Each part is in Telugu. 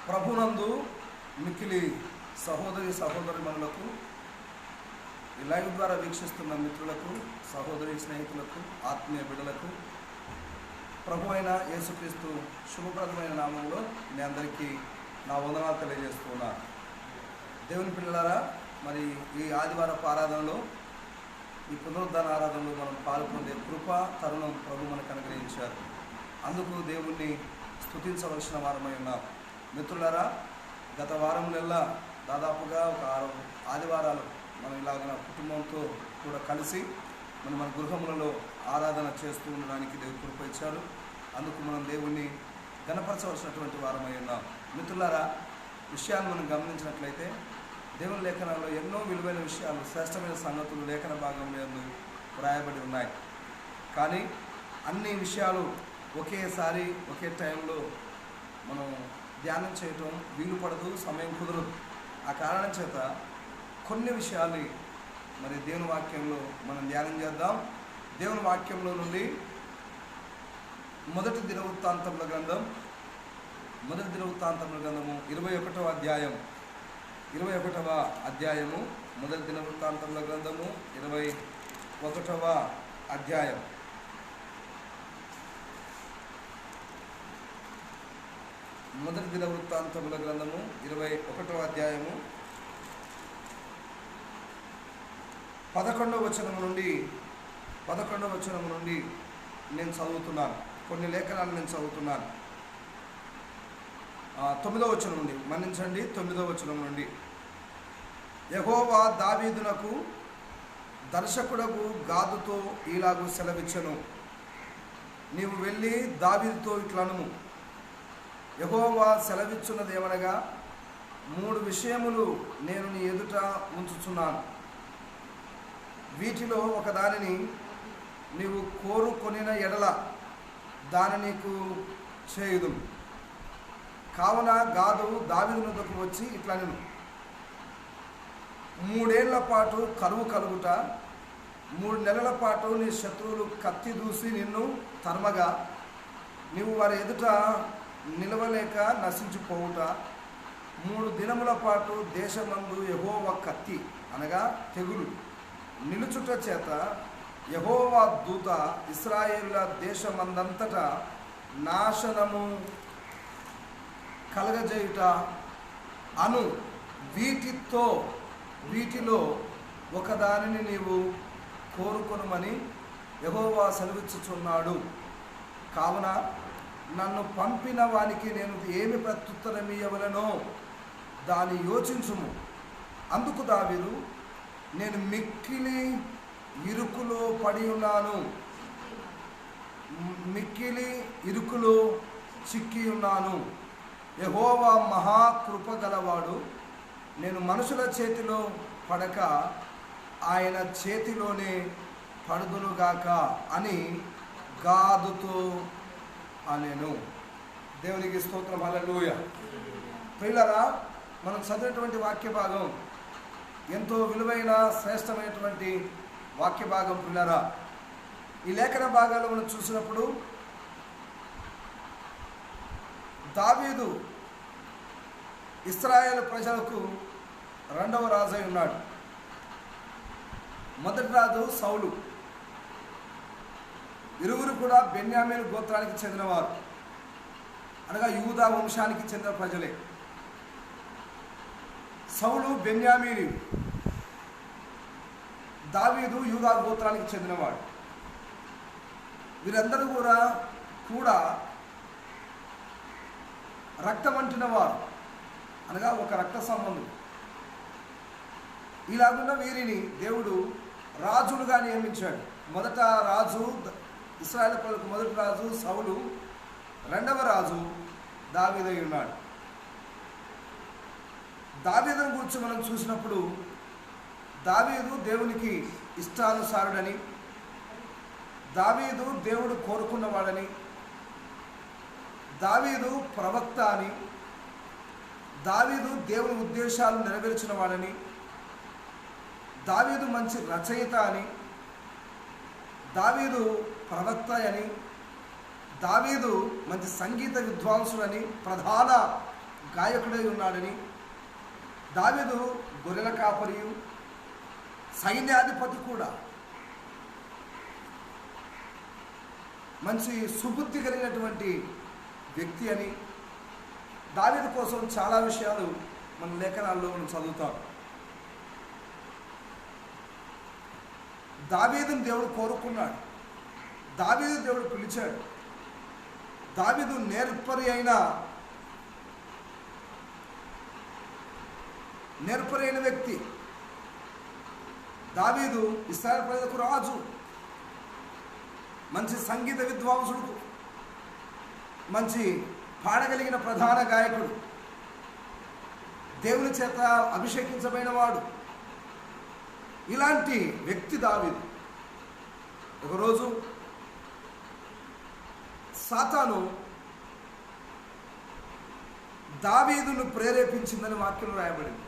ప్రభునందు మిక్కిలి సహోదరి సహోదరిమణులకు, ఈ లైవ్ ద్వారా వీక్షిస్తున్న మిత్రులకు, సహోదరి స్నేహితులకు, ఆత్మీయ బిడ్డలకు ప్రభు అయిన యేసుక్రీస్తు శుభప్రదమైన నామంలో మీ అందరికీ నా వందనాలు తెలియజేస్తున్నాను. దేవుని పిల్లలారా, మరి ఈ ఆదివారపు ఆరాధనలో, ఈ పునరుద్ధాన ఆరాధనలో మనం పాల్గొనే కృప తరుణం ప్రభు మనకు అనుగ్రహించారు. అందుకు దేవుణ్ణి స్తుతించవలసిన వారమై ఉన్నాం. మిత్రులారా, గత వారములెల్లా దాదాపుగా ఒక 6 ఆదివారాలు మనం ఇలాగ కుటుంబంతో కూడా కలిసి మన గృహములలో ఆరాధన చేస్తూ ఉండడానికి దేవుడు కృప ఇచ్చారు. అందుకు మనం దేవుణ్ణి గణపరచవలసినటువంటి వారమై ఉన్నాం. మిత్రులారా, విషయాన్ని మనం గమనించినట్లయితే దేవుని లేఖనాల్లో ఎన్నో విలువైన విషయాలు, శ్రేష్టమైన సంగతులు లేఖన భాగంలో వ్రాయబడి ఉన్నాయి. కానీ అన్ని విషయాలు ఒకేసారి ఒకే టైంలో మనం ధ్యానం చేయటం వీలు పడదు, సమయం కుదరదు. ఆ కారణం చేత కొన్ని విషయాలు మరి దేవుని వాక్యంలో మనం ధ్యానం చేద్దాం. దేవుని వాక్యంలో నుండి మొదటి దినవృత్తాంతముల గ్రంథము 21వ అధ్యాయం, 21వ అధ్యాయము, మొదటి దినవృత్తాంతముల గ్రంథము 21వ అధ్యాయం. మొదటి దినవృత్తాంతముల గ్రంథము 21వ అధ్యాయము 11వ వచనం నుండి నేను చదువుతున్నాను. కొన్ని లేఖనాలు నేను చదువుతున్నాను. 9వ వచనం నుండి, మన్నించండి, 9వ వచనం నుండి. యెహోవా దావీదునకు దర్శకుడకు గాదుతో ఈలాగు సెలవిచ్చెను, నీవు వెళ్ళి దావీదుతో ఇట్లనుము, యెహోవా సెలవిచ్చున్నదేమనగా, 3 విషయములు నేను నీ ఎదుట ఉంచుచున్నాను. వీటిలో ఒకదానిని నీవు కోరుకొనిన ఎడల దాని నీకు చేయుదు. కావున గాదు దావీదునొద్దకు వచ్చి ఇట్లనెను, 3 ఏళ్ల పాటు కరువు కలుగుట, 3 నెలల పాటు నీ శత్రువులు కత్తి దూసి నిన్ను తరమగా నీవు వారి ఎదుట నిలవలేక నశించిపోవుట, 3 దినముల పాటు దేశమందు యెహోవా కత్తి అనగా తెగులు నిలుచుట చేత యెహోవా దూత ఇశ్రాయేలుల దేశమందంతటా నాశనము కలగజేయుట అను వీటిలో ఒకదానిని నీవు కోరుకొనుమని యెహోవా సెలవిచ్చుచున్నాడు. కావున నన్ను పంపిన వానికి నేను ఏమి ప్రత్యుత్తరం ఇయ్యవలెనో దాన్ని యోచించుము. అందుకు దావీదు, నేను మిక్కిలి ఇరుకులో పడి ఉన్నాను, మిక్కిలి ఇరుకులో చిక్కి ఉన్నాను. యెహోవా మహాకృప గలవాడు, నేను మనుషుల చేతిలో పడక ఆయన చేతిలోనే పడుదునుగాక అని గాదుతో అనేను. దేవునికి స్తోత్రం, హల్లెలూయా. ప్రియులారా, మనం చదివినటువంటి వాక్య భాగం ఎంతో విలువైన శ్రేష్టమైనటువంటి వాక్య భాగం. ప్రియులారా, ఈ లేఖన భాగాలు మనం చూసినప్పుడు దావీదు ఇశ్రాయేలు ప్రజలకు 2వ రాజు అయి ఉన్నాడు. మొదటి రాజు సౌలు. ఇరువురు కూడా బెన్యామీను గోత్రానికి చెందినవారు, అనగా యూదా వంశానికి చెందిన ప్రజలే. సౌలు బెన్యామీని, దావీదు యూదా గోత్రానికి చెందినవాడు. వీరందరూ కూడా రక్తం అంటిన వారు, అనగా ఒక రక్త సంబంధం. ఇలాగున్న వీరిని దేవుడు రాజులుగా నియమించాడు. మొదట రాజు ఇశ్రాయేలు ప్రజలకు మొదటి రాజు సౌలు, 2వ రాజు దావీదు అయి ఉన్నాడు. దావీదును గురించి మనం చూసినప్పుడు దావీదు దేవునికి ఇష్టానుసారుడని, దావీదు దేవుడు కోరుకున్నవాడని, దావీదు ప్రవక్త అని, దావీదు దేవుని ఉద్దేశాలు నెరవేర్చిన వాడని, దావీదు మంచి రచయిత అని, దావీదు ప్రవక్త అని, దావీదు మంచి సంగీత విద్వాంసుడని, ప్రధాన గాయకుడై ఉన్నాడని, దావీదు గొర్రెల కాపరియు, సైన్యాధిపతి కూడా, మంచి సుబుద్ధి కలిగినటువంటి వ్యక్తి అని దావీదు కోసం చాలా విషయాలు మన లేఖనాల్లో మనం చదువుతాం. దావీదును దేవుడు కోరుకున్నాడు, దావీదు దేవుడు పిలిచాడు. దావీదు నేర్పరి అయిన వ్యక్తి. దావీదు ఇశ్రాయేలు ప్రజలకు రాజు, మంచి సంగీత విద్వాంసుడు, మంచి పాడగలిగిన ప్రధాన గాయకుడు, దేవుని చేత అభిషేకించబడిన వాడు. ఇలాంటి వ్యక్తి దావీదు. ఒకరోజు సాతాను దావీదును ప్రేరేపించిందని వాక్యం రాయబడింది.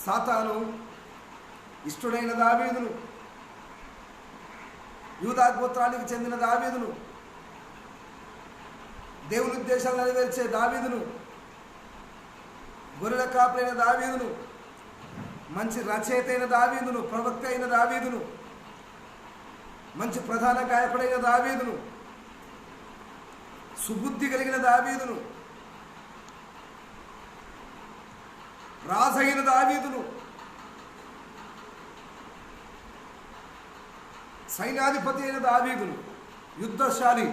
సాతాను ఇష్టుడైన దావీదును, యూదా గోత్రానికి చెందిన దావీదును, దేవుని ఉద్దేశాలు నెరవేర్చే దావీదును, గొర్రెల కాపరైన దావీదును, మంచి రచయిత అయిన దావీదును, ప్రవక్త అయిన దావీదును, మంచి ప్రధాన గాయకుడైన దావీదును, సుబుద్ధి కలిగిన దావీదును, రాజైన దావీదును, సైన్యాధిపతి అయిన దావీదును, యుద్ధశాలి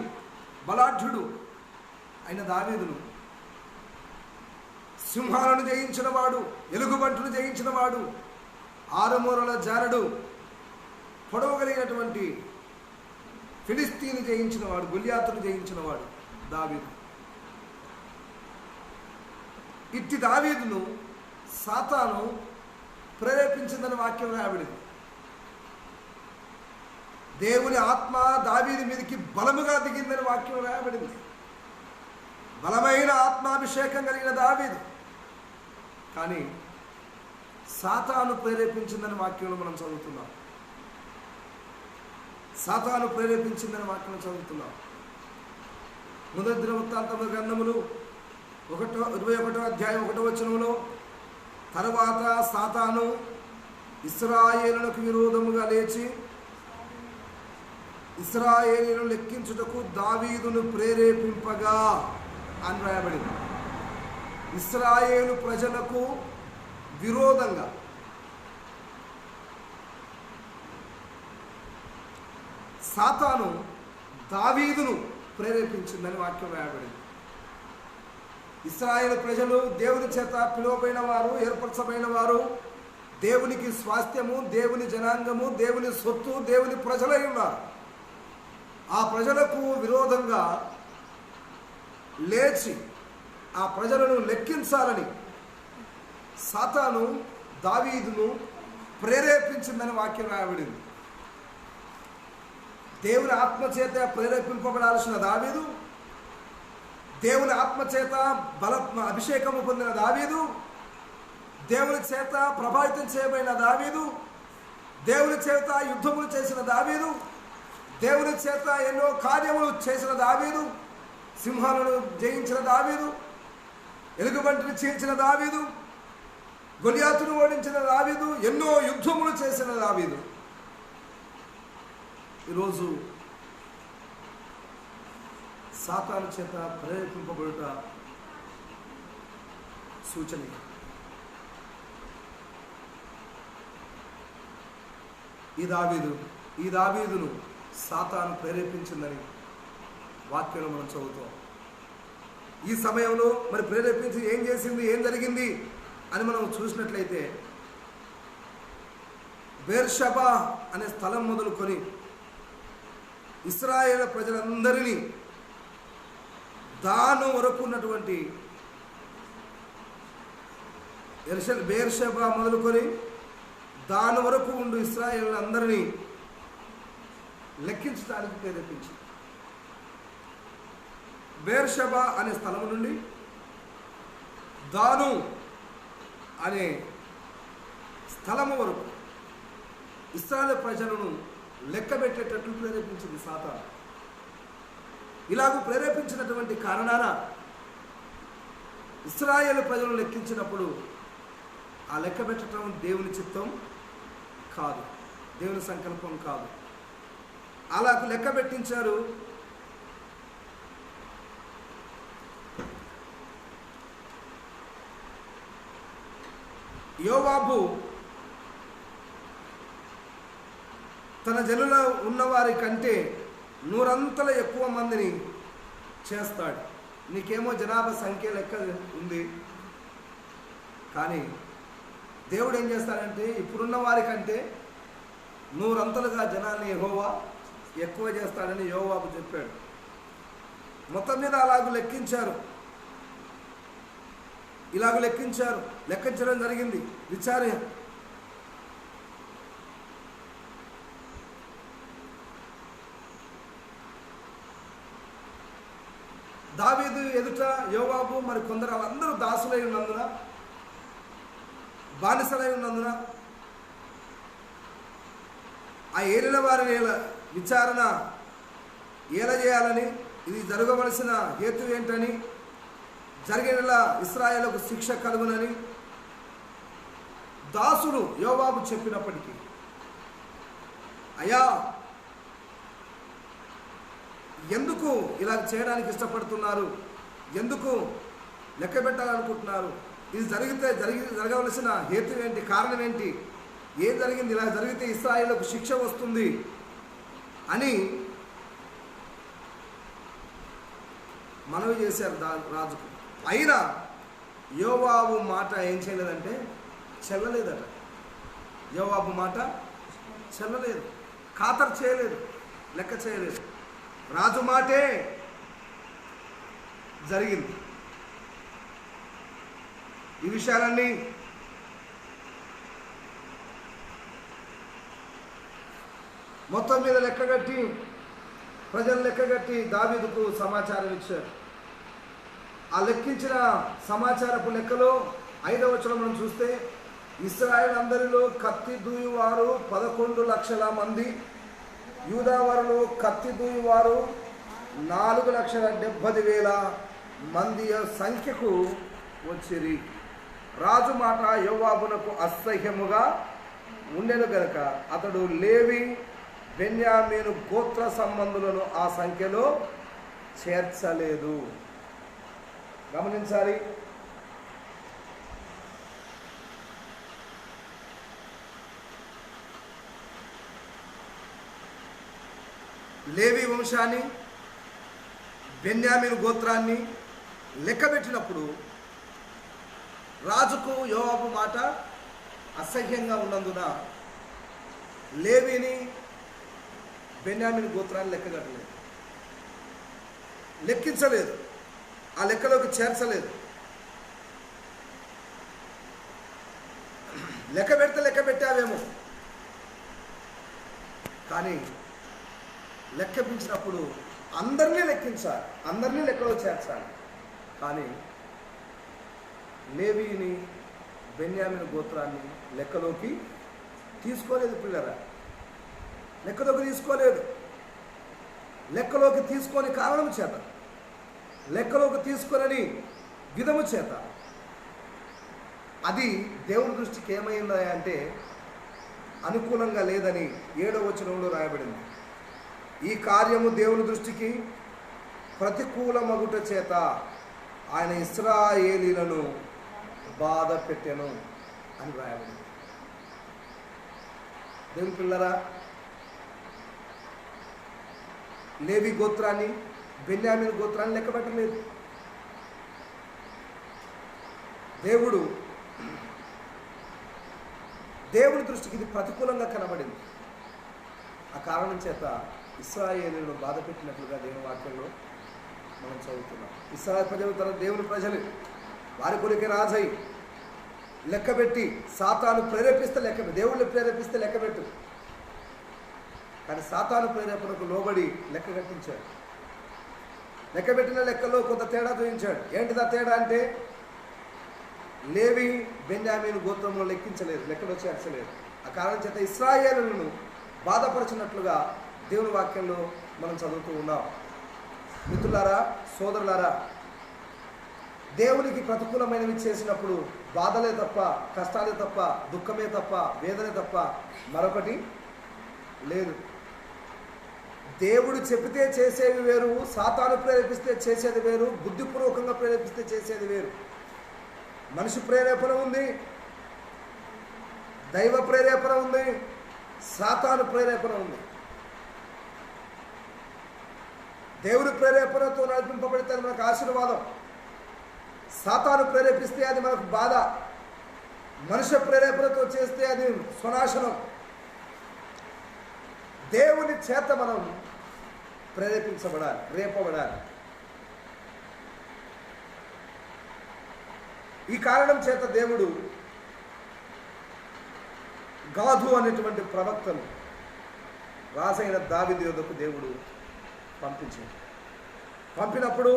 బలాఢ్యుడు అయిన దావీదును, సింహాలను జయించిన వాడు, ఎలుగుబంటును జయించిన వాడు, ఆరుమూరల జానడు, పొడవు కలిగినటువంటి ఫిలిస్తీని జయించిన వాడు, గొల్యాతును జయించిన వాడు దావీదు. ఇట్టి దావీదును సాతాను ప్రేరేపించిందని వాక్యం రాయబడింది. దేవుని ఆత్మ దావీదు మీదకి బలముగా దిగిందని వాక్యం రాయబడింది. బలమైన ఆత్మాభిషేకం కలిగిన దావీదు. కానీ సాతాను ప్రేరేపించిందని వాక్యంలో మనం చదువుతున్నాం. సాతాను ప్రేరేపించిందని వాక్యం చదువుతున్నాం. మొదటి దినవృత్తాంతముల గ్రంథములు 21వ అధ్యాయం 1వ వచనంలో, తరువాత సాతాను ఇశ్రాయేలులకు విరోధముగా లేచి ఇశ్రాయేలును లెక్కించుటకు దావీదును ప్రేరేపింపగా అని రాయబడింది. ఇశ్రాయేలు ప్రజలకు విరోధంగా సాతాను దావీదును ప్రేరేపించిందని వాక్యం రాయబడింది. ఇశ్రాయేలు ప్రజలు దేవుని చేత పిలువబడిన వారు, ఏర్పరచబడిన వారు, దేవునికి స్వాస్థ్యము, దేవుని జనాంగము, దేవుని సొత్తు, దేవుని ప్రజలై ఉన్నారు. ఆ ప్రజలకు విరోధంగా లేచి ఆ ప్రజలను లెక్కించాలని సాతాను దావీదును ప్రేరేపించిందని వాక్యం రాయబడింది. దేవుని ఆత్మచేత ప్రేరేపింపబడాల్సిన దావీదు, దేవుని ఆత్మచేత అభిషేకము పొందిన దావీదు, దేవుని చేత ప్రభావితం చేయబడిన దావీదు, దేవుని చేత యుద్ధములు చేసిన దావీదు, దేవుని చేత ఎన్నో కార్యములు చేసిన దావీదు, సింహాలను జయించిన దావీదు, ఎలుగుబంటిని చీల్చిన దావీదు, గొలియాతును ఓడించిన దావీదు, ఎన్నో యుద్ధములు చేసిన దావీదు ఈరోజు సాతాను చేత ప్రేరేపింపబడుట సూచన. ఈ దావీదును సాతాను ప్రేరేపించిందని వాక్యంలో మనం చదువుతాం. ఈ సమయంలో మరి ప్రేరేపించి ఏం చేసింది, ఏం జరిగింది అని మనం చూసినట్లయితే, బేర్షబా అనే స్థలం మొదలుకొని ఇశ్రాయేలు ప్రజలందరినీ దాను వరకు ఉన్నటువంటి బేర్షబా మొదలుకొని దాని వరకు ఉండు ఇశ్రాయేలులందరినీ లెక్కించడానికి ప్రేరేపించి, బేర్షబా అనే స్థలం నుండి దాను అనే స్థలము వరకు ఇశ్రాయేలు ప్రజలను లెక్కబెట్టేటట్లు ప్రేరేపించింది సాతాను. ఇలాగూ ప్రేరేపించినటువంటి కారణాన ఇశ్రాయేలు ప్రజలను లెక్కించినప్పుడు ఆ లెక్క పెట్టడం దేవుని చిత్తం కాదు, దేవుని సంకల్పం కాదు. అలా లెక్క పెట్టించారు. యోవాబు తన జనుల ఉన్నవారి కంటే 100 అంతల ఎక్కువ మందిని చేస్తాడు. నీకేమో జనాభా సంఖ్య లెక్క ఉంది, కానీ దేవుడు ఏం చేస్తాడంటే ఇప్పుడున్న వారి కంటే 100 అంతలుగా జనాన్ని యెహోవా ఎక్కువ చేస్తాడని యోవాబు చెప్పాడు. మొత్తం మీద లెక్కించారు, లెక్కించడం జరిగింది. విచారణ దావీదు ఎదుట యోవాబు మరి కొందరు వాళ్ళందరూ దాసులై ఉన్నందున, బానిసలై ఉన్నందున ఆ ఏలిన వారిని విచారణ ఎలా చేయాలని, ఇది జరగవలసిన హేతు ఏంటని, జరిగిన ఇశ్రాయేలుకు శిక్ష కలుగునని దాసుడు యోవాబు చెప్పినప్పటికీ, అయ్యా ఎందుకు ఇలా చేయడానికి ఇష్టపడుతున్నారు, ఎందుకు లెక్క పెట్టాలనుకుంటున్నారు, ఇది జరగవలసిన హేతు ఏంటి, కారణం ఏంటి, ఏం జరిగింది, ఇలా జరిగితే ఇశ్రాయేలుకు శిక్ష వస్తుంది అని మనవి చేశారు రాజుకు. అయినా యోవాబు మాట ఏం చేయలేదంటే చెల్లలేదట. యోవాబు మాట చెల్లలేదు, ఖాతరు చేయలేదు, లెక్క చేయలేదు. రాజు మాటే జరిగింది. ఈ విషయాలన్నీ మొత్తం మీద లెక్కగట్టి, ప్రజలు లెక్కగట్టి దావీదుకు సమాచారం ఇచ్చారు. ఆ లెక్కించిన సమాచారపు లెక్కలో 5వ వచనం మనం చూస్తే, ఇశ్రాయేలు అందరిలో కత్తి దూయువారు 11 లక్షల మంది, యూదా వారిలో కత్తి దూయువారు 4,70,000 మంది సంఖ్యకు వచ్చిరి. రాజు మాట యోవాబునకు అసహ్యముగా ఉండెను గనుక అతడు లేవి బెన్యామీను గోత్ర సంబంధులను ఆ సంఖ్యలో చేర్చలేదు. గమనించాలి. లేవి వంశాన్ని, బెన్యామీను గోత్రాన్ని లెక్కబెట్టినప్పుడు రాజుకు యోవాబు మాట అసహ్యంగా ఉన్నందున లేవిని, బెన్యామీను గోత్రాన్ని లెక్కగట్టలేదు, లెక్కించలేదు, ఆ లెక్కలోకి చేర్చలేదు. లెక్క పెట్టావేమో, కానీ లెక్కించినప్పుడు అందరినీ లెక్కించాలి, అందరినీ లెక్కలో చేర్చాలి. కానీ లేవీని, బెన్యామీను గోత్రాన్ని లెక్కలోకి తీసుకోలేదు. పిల్లరా, లెక్కలోకి తీసుకోలేదు. లెక్కలోకి తీసుకొని కారణం చేత, లెక్కలోకి తీసుకొనని విధము చేత అది దేవుని దృష్టికి ఏమైందా అంటే అనుకూలంగా లేదని 7వ వచనంలో రాయబడింది. ఈ కార్యము దేవుని దృష్టికి ప్రతికూలమగుట చేత ఆయన ఇశ్రాయేలీలను బాధ పెట్టెను అని రాయబడింది. దేవుని పిల్లరా, లేవి గోత్రాన్ని, బెన్యామీను గోత్రాన్ని లెక్కబెట్టలేదు. దేవుని దృష్టికి ఇది ప్రతికూలంగా కనబడింది. ఆ కారణం చేత ఇశ్రాయేలీయులను బాధ పెట్టినట్లుగా దేవుని వాక్యంలో మనం చదువుతున్నాం. ఇశ్రాయేలు ప్రజలు తన దేవుని ప్రజలు వారి కొరికే రాజై లెక్కబెట్టి, సాతాను ప్రేరేపిస్తే దేవుళ్ళు ప్రేరేపిస్తే లెక్కబెట్టు, కానీ సాతాను ప్రేరేపణకు లోబడి లెక్క కట్టించాడు. లెక్కబెట్టిన లెక్కలో కొంత తేడా చూపించాడు. ఏంటిదా తేడా అంటే లేవి, బెన్యామీను గోత్రంలో లెక్కించలేదు, లెక్కలో చేర్చలేదు. ఆ కారణం చేత ఇశ్రాయేలులను బాధపరిచినట్లుగా దేవుని వాక్యంలో మనం చదువుతూ ఉన్నాం. మిత్రులారా, సోదరులారా, దేవునికి ప్రతికూలమైనవి చేసినప్పుడు బాధలే తప్ప, కష్టాలే తప్ప, దుఃఖమే తప్ప, వేదనే తప్ప మరొకటి లేదు. దేవుడు చెబితే చేసేవి వేరు, సాతాను ప్రేరేపిస్తే చేసేది వేరు, బుద్ధిపూర్వకంగా ప్రేరేపిస్తే చేసేది వేరు. మనిషి ప్రేరేపణ ఉంది, దైవ ప్రేరేపణ ఉంది, సాతాను ప్రేరేపణ ఉంది. దేవుని ప్రేరేపణతో నడిపింపబడితే అది మనకు ఆశీర్వాదం, సాతాను ప్రేరేపిస్తే అది మనకు బాధ, మనుష్య ప్రేరేపణతో చేస్తే అది స్వనాశనం. దేవుని చేత మనం ప్రేరేపించబడాలి, రేపబడాలి. ఈ కారణం చేత దేవుడు గాదు అనేటువంటి ప్రవక్తను రాజైన దావీదు యొద్దకు దేవుడు పంపించాడు. పంపినప్పుడు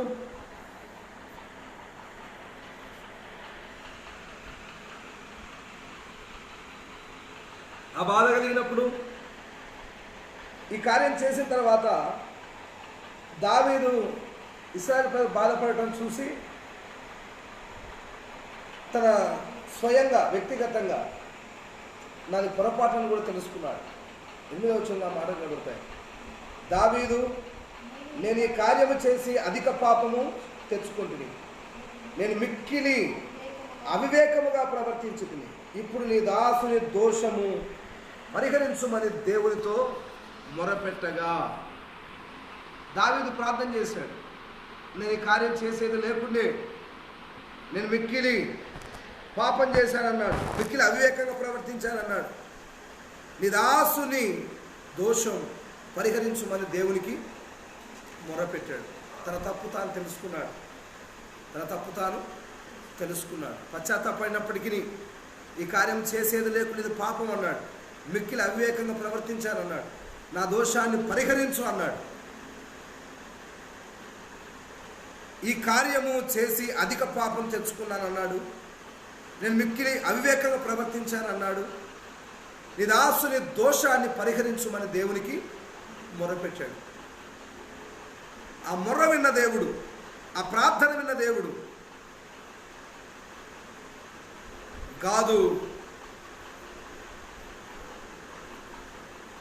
ఆ బాధ కలిగినప్పుడు ఈ కార్యం చేసిన తర్వాత దావీదు ఇశ్రాయేలు ప్రజలు బాధపడటం చూసి తన స్వయంగా వ్యక్తిగతంగా నాది పొరపాటును కూడా తెలుసుకున్నాడు. 8వ వచనంలో మాట కలుగుతాయి. దావీదు, నేను ఈ కార్యము చేసి అధిక పాపము తెచ్చుకుంటుని, నేను మిక్కిలి అవివేకముగా ప్రవర్తించుకుని, ఇప్పుడు నీ దాసుని దోషము పరిహరించుమని దేవునితో మొరపెట్టగా. దావీదు ప్రార్థన చేశాడు, నేను ఈ కార్యం చేసేది లేకుండే నేను మిక్కిలి పాపం చేశానన్నాడు, మిక్కిలి అవివేకంగా ప్రవర్తించానన్నాడు. నీ దాసుని దోషం పరిహరించుమని దేవునికి మొరపెట్టాడు. తన తప్పు తాను తెలుసుకున్నాడు. పశ్చాత్తాపడినప్పటికీ ఈ కార్యం చేసేది లేకుండా ఇది పాపం అన్నాడు, మిక్కిలి అవివేకంగా ప్రవర్తించానన్నాడు, నా దోషాన్ని పరిహరించు అన్నాడు. ఈ కార్యము చేసి అధిక పాపం తెచ్చుకున్నానన్నాడు, నేను మిక్కిలి అవివేకంగా ప్రవర్తించానన్నాడు, నీ దాసుని దోషాన్ని పరిహరించుమని దేవునికి మొరపెట్టాడు. ఆ మొర్ర విన్న దేవుడు, ఆ ప్రార్థన విన్న దేవుడు గాదు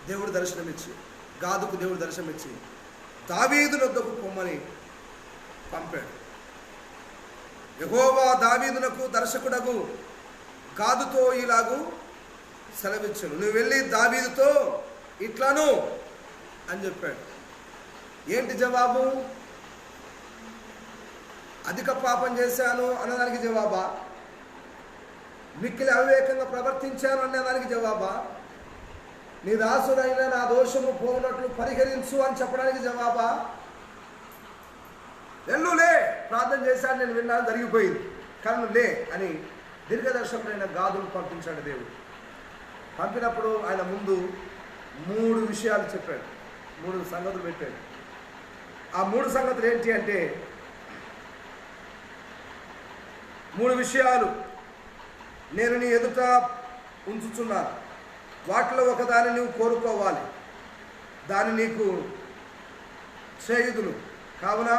దేవుడు దర్శనమిచ్చి దావీదు వద్దకు పొమ్మని పంపాడు. యెహోవా దావీదునకు దర్శకుడగు గాదుతో ఇలాగు సెలవిచ్చాను, నువ్వు వెళ్ళి దావీదుతో ఇట్లను అని చెప్పాడు. ఏంటి జవాబు? అధిక పాపం చేశాను అన్నదానికి జవాబా? మిక్కిలి అవివేకంగా ప్రవర్తించాను అన్నదానికి జవాబా? నీ దాసుడైన నా దోషము పోనట్లు పరిహరించు అని చెప్పడానికి జవాబా? లే, ప్రార్థన చేశాను, నేను విన్నాను, జరిగిపోయింది, కానీ లే అని దీర్ఘదర్శకుడైన గాదును పంపించాడు దేవుడు. పంపినప్పుడు ఆయన ముందు 3 విషయాలు చెప్పాడు, 3 సంగతులు పెట్టాడు. ఆ 3 సంగతులు ఏంటి అంటే, 3 విషయాలు నేను నీ ఎదుట ఉంచుచున్నాను, వాటిలో ఒకదాన్ని నువ్వు కోరుకోవాలి, దాన్ని నీకు చేయుదును. కావున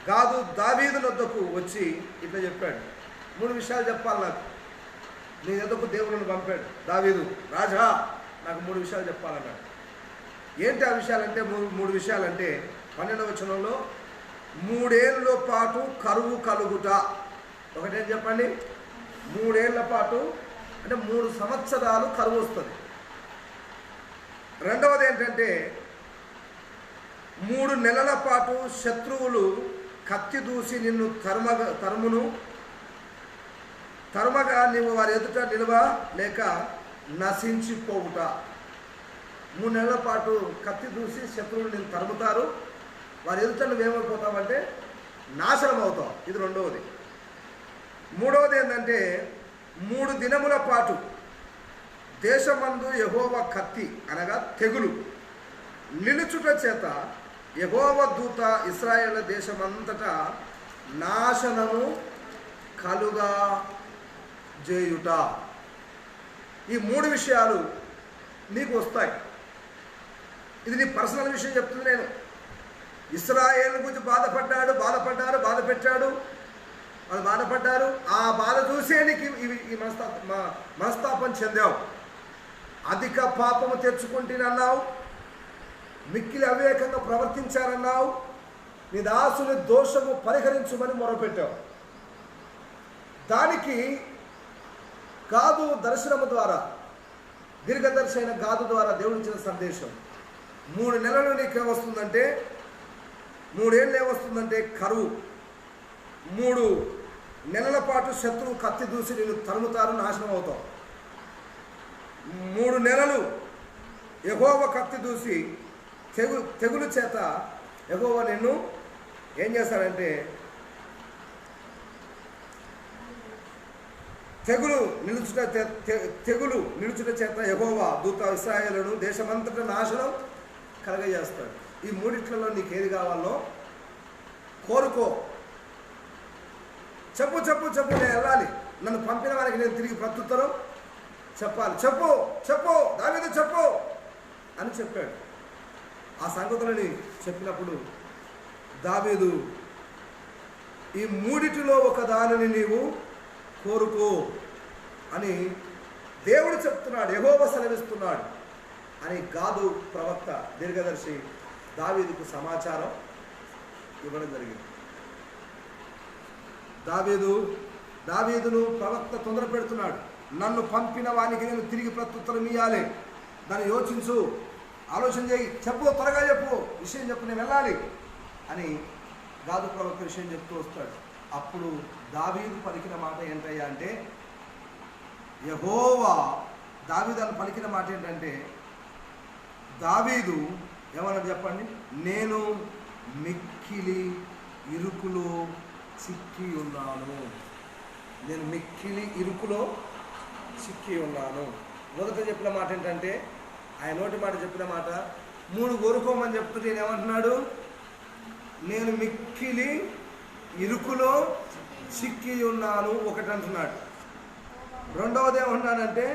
గాదు దావీదు వద్దకు వచ్చి ఇట్లా చెప్పాడు. 3 విషయాలు చెప్పాలి నాకు, నీ ఎదుకు దేవుడిని పంపాడు. దావీదు, రాజా నాకు 3 విషయాలు చెప్పాలన్నాడు. ఏంటి ఆ విషయాలంటే? 3 విషయాలంటే 12వ వచనంలో 3 ఏళ్ళ పాటు కరువు కలుగుట. ఒకటేం చెప్పండి? 3 ఏళ్ల పాటు అంటే 3 సంవత్సరాలు కరువు వస్తుంది. రెండవది ఏంటంటే 3 నెలల పాటు శత్రువులు కత్తి దూసి నిన్ను తరుమగా నీవు వారి ఎదుట నిలువ లేక నశించిపోవుట. 3 నెలల పాటు కత్తి దూసి శత్రువులు నిన్ను తరుముతారు, వారి ఎదుట నువ్వేమైపోతావంటే నాశనం అవుతావు. ఇది రెండవది. మూడవది ఏంటంటే 3 దినముల పాటు దేశమందు యెహోవా కత్తి అనగా తెగులు నిలుచుట చేత యెహోవా దూత ఇశ్రాయేలు దేశమంతటా నాశనము కలుగా చేయుట. ఈ 3 విషయాలు నీకు వస్తాయి. ఇది నీ పర్సనల్ విషయం చెప్తుంది. నేను ఇశ్రాయేలు గురించి బాధ పెట్టాడు, వాళ్ళు బాధపడ్డారు. ఆ బాధ చూసే నీకు ఈ మనస్తాపం చెందావు. అధిక పాపము తెచ్చుకుంటేనన్నావు, మిక్కిలి అవివేకంగా ప్రవర్తించారన్నావు, నీ దాసుని దోషము పరిహరించుమని మొరపెట్టావు. దానికి గాదు దర్శనము ద్వారా, దీర్ఘదర్శి అయిన గాదు ద్వారా దేవుడు ఇచ్చిన సందేశం, 3 నెలలు నీకేమొస్తుందంటే, 3 ఏళ్ళు ఏమొస్తుందంటే కరువు, 3 నెలల పాటు శత్రువు కత్తి దూసి నేను తరుముతారు, నాశనం అవుతావు. 3 నెలలు యెహోవా కత్తి దూసి తెగులు చేత యెహోవా నిన్ను ఏం చేస్తాడంటే, తెగులు నిలుచుట చేత యెహోవా దూత ఇశ్రాయేలును దేశమంతటా నాశనం కలగజేస్తాడు. ఈ 3 నీకు ఏది కావాలో కోరుకో. చెప్పు చెప్పు చెప్పు, నేను వెళ్ళాలి, నన్ను పంపిన వారికి నేను తిరిగి ప్రత్యుత్తరం చెప్పాలి. చెప్పు చెప్పు దావీదు చెప్పు అని చెప్పాడు. ఆ సంగతులని చెప్పినప్పుడు దావీదు, ఈ 3 ఒక దానిని నీవు కోరుకో అని దేవుడు చెప్తున్నాడు, యెహోవా సెలవిస్తున్నాడు అని గాదు ప్రవక్త దీర్ఘదర్శి దావీదుకు సమాచారం ఇవ్వడం జరిగింది. దావీదును ప్రవక్త తొందర పెడుతున్నాడు. నన్ను పంపిన వానికి నేను తిరిగి ప్రత్యుత్తరం ఇవ్వాలి, దాన్ని యోచించు, ఆలోచన చేయి, చెప్పు, త్వరగా చెప్పు, విషయం చెప్పు, నేను వెళ్ళాలి అని గాదు ప్రవక్త విషయం చెప్తూ వస్తాడు. అప్పుడు దావీదు పలికిన మాట ఏంటయ్యా అంటే, యెహోవా దావీదును పలికిన మాట ఏంటంటే, దావీదు ఏమన్నా చెప్పండి, నేను మిక్కిలి ఇరుకులో చిక్కి ఉన్నాను. నేను మిక్కిలి ఇరుకులో చిక్కి ఉన్నాను. మొదట చెప్పిన మాట ఏంటంటే, ఆయన నోటి మాట చెప్పిన మాట 3 కోరుకోమని చెప్తుంటే నేను ఏమంటున్నాడు, నేను మిక్కిలి ఇరుకులో చిక్కి ఉన్నాను ఒకటి అంటున్నాడు. రెండవది ఏమన్నానంటే,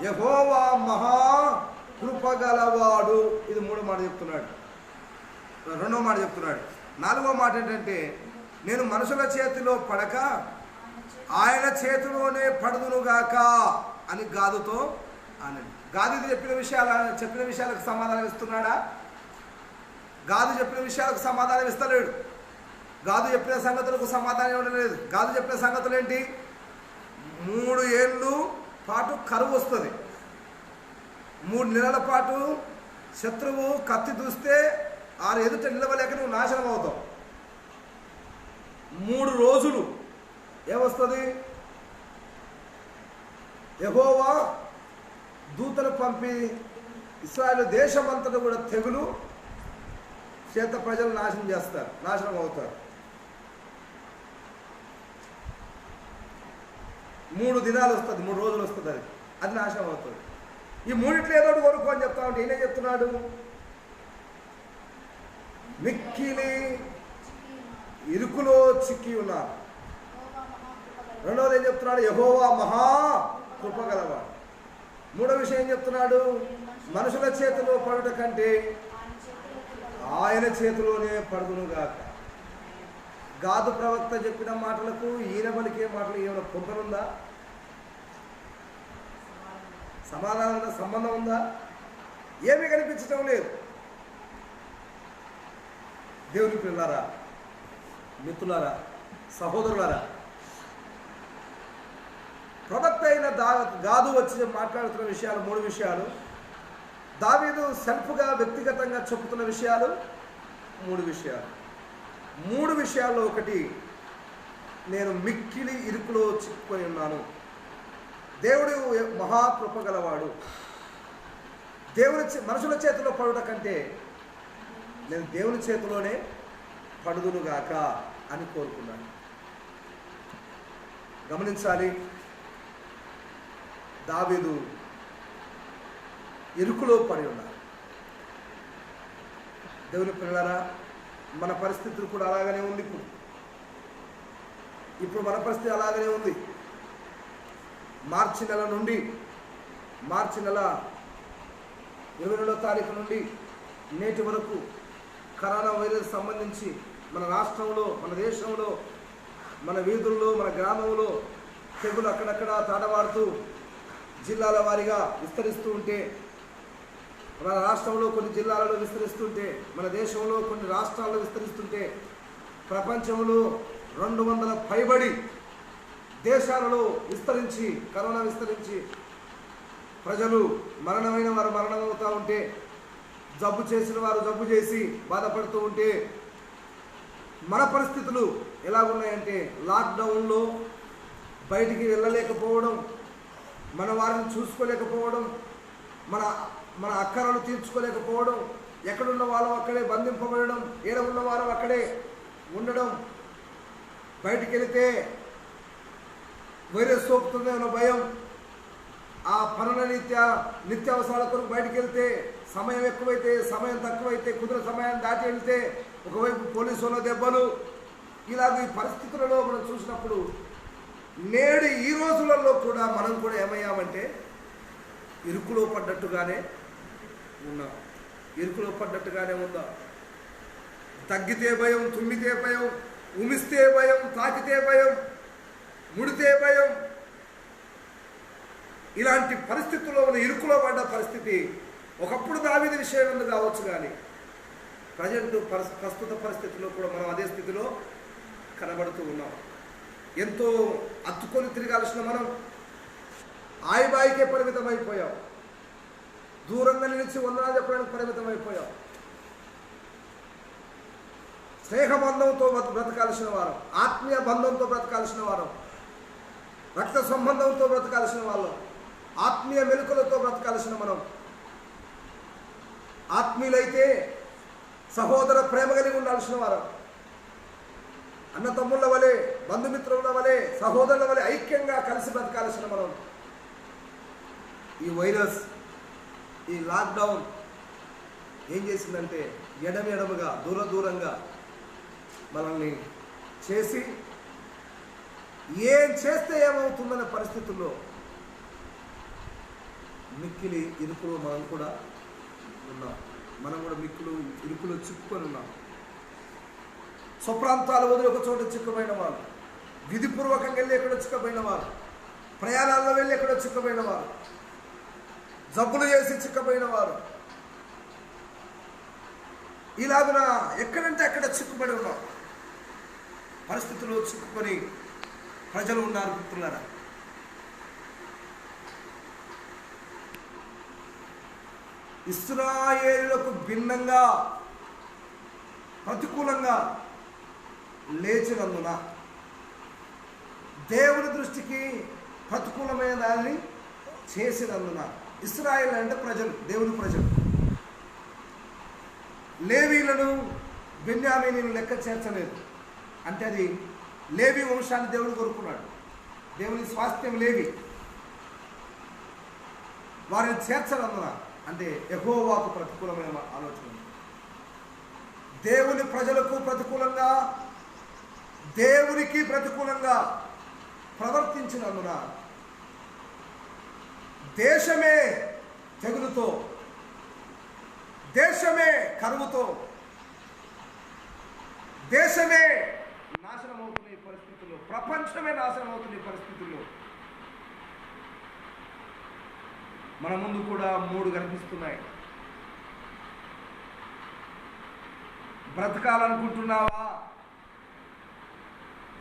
యెహోవా మహా కృపగలవాడు, ఇది 3వ మాట చెప్తున్నాడు. 2వ మాట చెప్తున్నాడు. 4వ మాట ఏంటంటే, నేను మనుషుల చేతిలో పడక ఆయన చేతిలోనే పడుదునుగాక అని గాదుతో అనండి. గాదు చెప్పిన విషయాలకు సమాధానం ఇస్తున్నాడా? గాదు చెప్పిన విషయాలకు సమాధానం ఇస్తలేడు. గాదు చెప్పిన సంగతులకు సమాధానం ఇవ్వడం లేదు. గాదు చెప్పిన సంగతులు ఏంటి? 3 ఏళ్ళు పాటు కరువు వస్తుంది, 3 నెలల పాటు శత్రువు కత్తి దూస్తే 6 ఎదుట నిలవలేక నువ్వు నాశనం అవుతావు. 3 రోజులు ఏమొస్తుంది? యెహోవా దూతలు పంపి ఇశ్రాయేలు దేశమంతటా కూడా తెగులు చేత ప్రజలు నాశనం అవుతారు. 3 దినాలు వస్తుంది, 3 రోజులు వస్తుంది, అది నాశనం అవుతుంది. ఈ 3 ఏదో ఒకటి కొనుక్కో అని చెప్తా ఉంటే ఈయనే చెప్తున్నాడు, మిక్కిలి ఇరుకులో చిక్కి ఉన్నారు. రెండవది ఏం చెప్తున్నాడు? యెహోవా మహా కృపగలవాడు. 3వ విషయం ఏం చెప్తున్నాడు? మనుషుల చేతిలో పడుట కంటే ఆయన చేతిలోనే పడుదునుగాక. గాదు ప్రవక్త చెప్పిన మాటలకు ఈయన పలికే మాటలు ఏమైనా పొందనుందా? సమాధానం ఉందా? సంబంధం ఉందా? ఏమీ కనిపించటం లేదు. దేవుని పిల్లలారా, మిత్రులారా, సహోదరులారా, ప్రవక్త అయిన గాదు వచ్చి మాట్లాడుతున్న విషయాలు 3 విషయాలు. దావీదు సెల్ఫ్గా వ్యక్తిగతంగా చెబుతున్న విషయాలు 3 విషయాలు. 3 విషయాల్లో ఒకటి, నేను మిక్కిలి ఇరుకులో చిక్కుకొని ఉన్నాను. దేవుడు మహాకృప గలవాడు. మనుషుల చేతిలో పడుట కంటే నేను దేవుని చేతిలోనే పడుదునుగాక అని కోరుకున్నాను. గమనించాలి, దావీదు ఇరుకులో పడి ఉన్నారు. దేవుని పిల్లలారా, మన పరిస్థితులు కూడా అలాగనే ఉంది. ఇప్పుడు మన పరిస్థితి అలాగనే ఉంది. మార్చి నెల 22వ తారీఖు నుండి నేటి వరకు కరోనా వైరస్ సంబంధించి మన రాష్ట్రంలో, మన దేశంలో మన వీధుల్లో మన గ్రామంలో తెగులు అక్కడక్కడ తాడవాడుతూ జిల్లాల వారీగా విస్తరిస్తూ ఉంటే, మన రాష్ట్రంలో కొన్ని జిల్లాలలో విస్తరిస్తుంటే, మన దేశంలో కొన్ని రాష్ట్రాల్లో విస్తరిస్తుంటే, ప్రపంచంలో 200 పైబడి దేశాలలో విస్తరించి కరోనా విస్తరించి ప్రజలు మరణమైన వారు మరణమవుతూ ఉంటే, జబ్బు చేసిన వారు జబ్బు చేసి బాధపడుతూ ఉంటే, మన పరిస్థితులు ఎలా ఉన్నాయంటే లాక్డౌన్లో బయటికి వెళ్ళలేకపోవడం, మన వారిని చూసుకోలేకపోవడం, మన అక్కరలు తీర్చుకోలేకపోవడం, ఎక్కడున్న వాళ్ళు అక్కడే బంధింపబడడం, ఏడ ఉన్న వారు అక్కడే ఉండడం, బయటికి వెళితే వైరస్ సోకుతుందేమో భయం, ఆ పనుల నిత్యావసరాల కొరకు బయటికి వెళ్తే సమయం ఎక్కువైతే సమయం తక్కువైతే కుదిర సమయాన్ని దాటి వెళ్తే ఒకవైపు పోలీసు వాళ్ళ దెబ్బలు, ఇలాగ ఈ పరిస్థితులలో మనం చూసినప్పుడు నేడు ఈ రోజులలో కూడా మనం కూడా ఏమయ్యామంటే ఇరుకులో పడ్డట్టుగానే ఉన్నాం. ఇరుకులో పడ్డట్టుగానే ఉందా. తగ్గితే భయం, తుమ్మితే భయం, ఉమిస్తే భయం, తాకితే భయం, ముడితే భయం. ఇలాంటి పరిస్థితుల్లో ఉన్న ఇరుకులో పడ్డ పరిస్థితి ఒకప్పుడు దావీదు విషయం కావచ్చు, కానీ ప్రస్తుత పరిస్థితుల్లో కూడా మనం అదే స్థితిలో కనబడుతూ ఉన్నాం. ఎంతో అత్తుకొని తిరగాల్సిన మనం ఆయిబాయికే పరిమితం అయిపోయాం. దూరంగా నిలిచి వందనాలు చెప్పడానికి పరిమితం అయిపోయాం. స్నేహబంధంతో బ్రతకాల్సిన వారం, ఆత్మీయ బంధంతో బ్రతకాల్సిన వారం, రక్త సంబంధంతో బ్రతకాల్సిన వాళ్ళం, ఆత్మీయ మెలుకలతో బ్రతకాల్సిన మనం, ఆత్మీయులైతే సహోదర ప్రేమ కలిగి ఉండాల్సిన వారం, అన్న తమ్ముళ్ళ వలె, బంధుమిత్రుల వలె, సహోదరుల వలె ఐక్యంగా కలిసి బ్రతకాల్సిన మనం ఈ వైరస్, ఈ లాక్డౌన్ ఏం చేసిందంటే ఎడముగా దూరంగా మనల్ని చేసి ఏం చేస్తే ఏమవుతుందనే పరిస్థితుల్లో మిక్కిలి ఇరుకులో మనం కూడా ఉన్నాం. మనం కూడా ఇరుకులో చిక్కుకొని ఉన్నాం. స్వప్రాంతాలు వదిలి ఒక చోట చిక్కుపోయిన వారు, విధిపూర్వకంగా వెళ్ళి ఎక్కడో చిక్కుపోయిన వారు, ప్రయాణాల్లో వెళ్ళి ఎక్కడో చిక్కుపోయిన వారు, జబ్బులు చేసి చిక్కుపోయిన వారు, ఇలాగున ఎక్కడంటే అక్కడ చిక్కుబడి ఉన్నాం. పరిస్థితుల్లో చిక్కుకొని ప్రజలు ఉన్నారు. మిత్రులారా, ఇశ్రాయేలులకు భిన్నంగా ప్రతికూలంగా లేచినందున దేవుని దృష్టికి ప్రతికూలమైన దాన్ని చేసినందున, ఇశ్రాయేలు అంటే ప్రజలు, దేవుని ప్రజలు, లేవీలను బెన్యామీనీయులను లెక్క చేర్చలేదు. అంటే అది లేవి వంశాన్ని దేవుడు కోరుకున్నాడు. దేవుని స్వాస్థ్యం లేవి, వారిని చేర్చనందున అంటే యెహోవాకు ప్రతికూలమైన ఆలోచన, దేవుని ప్రజలకు ప్రతికూలంగా, దేవునికి ప్రతికూలంగా ప్రవర్తించినందున దేశమే తెగులుతో, దేశమే కరువుతో, దేశమే నాశనమవుతున్న ఈ పరిస్థితుల్లో, ప్రపంచమే నాశనమవుతున్న ఈ పరిస్థితుల్లో మన ముందు కూడా 3 కనిపిస్తున్నాయి. బ్రతకాలనుకుంటున్నావా?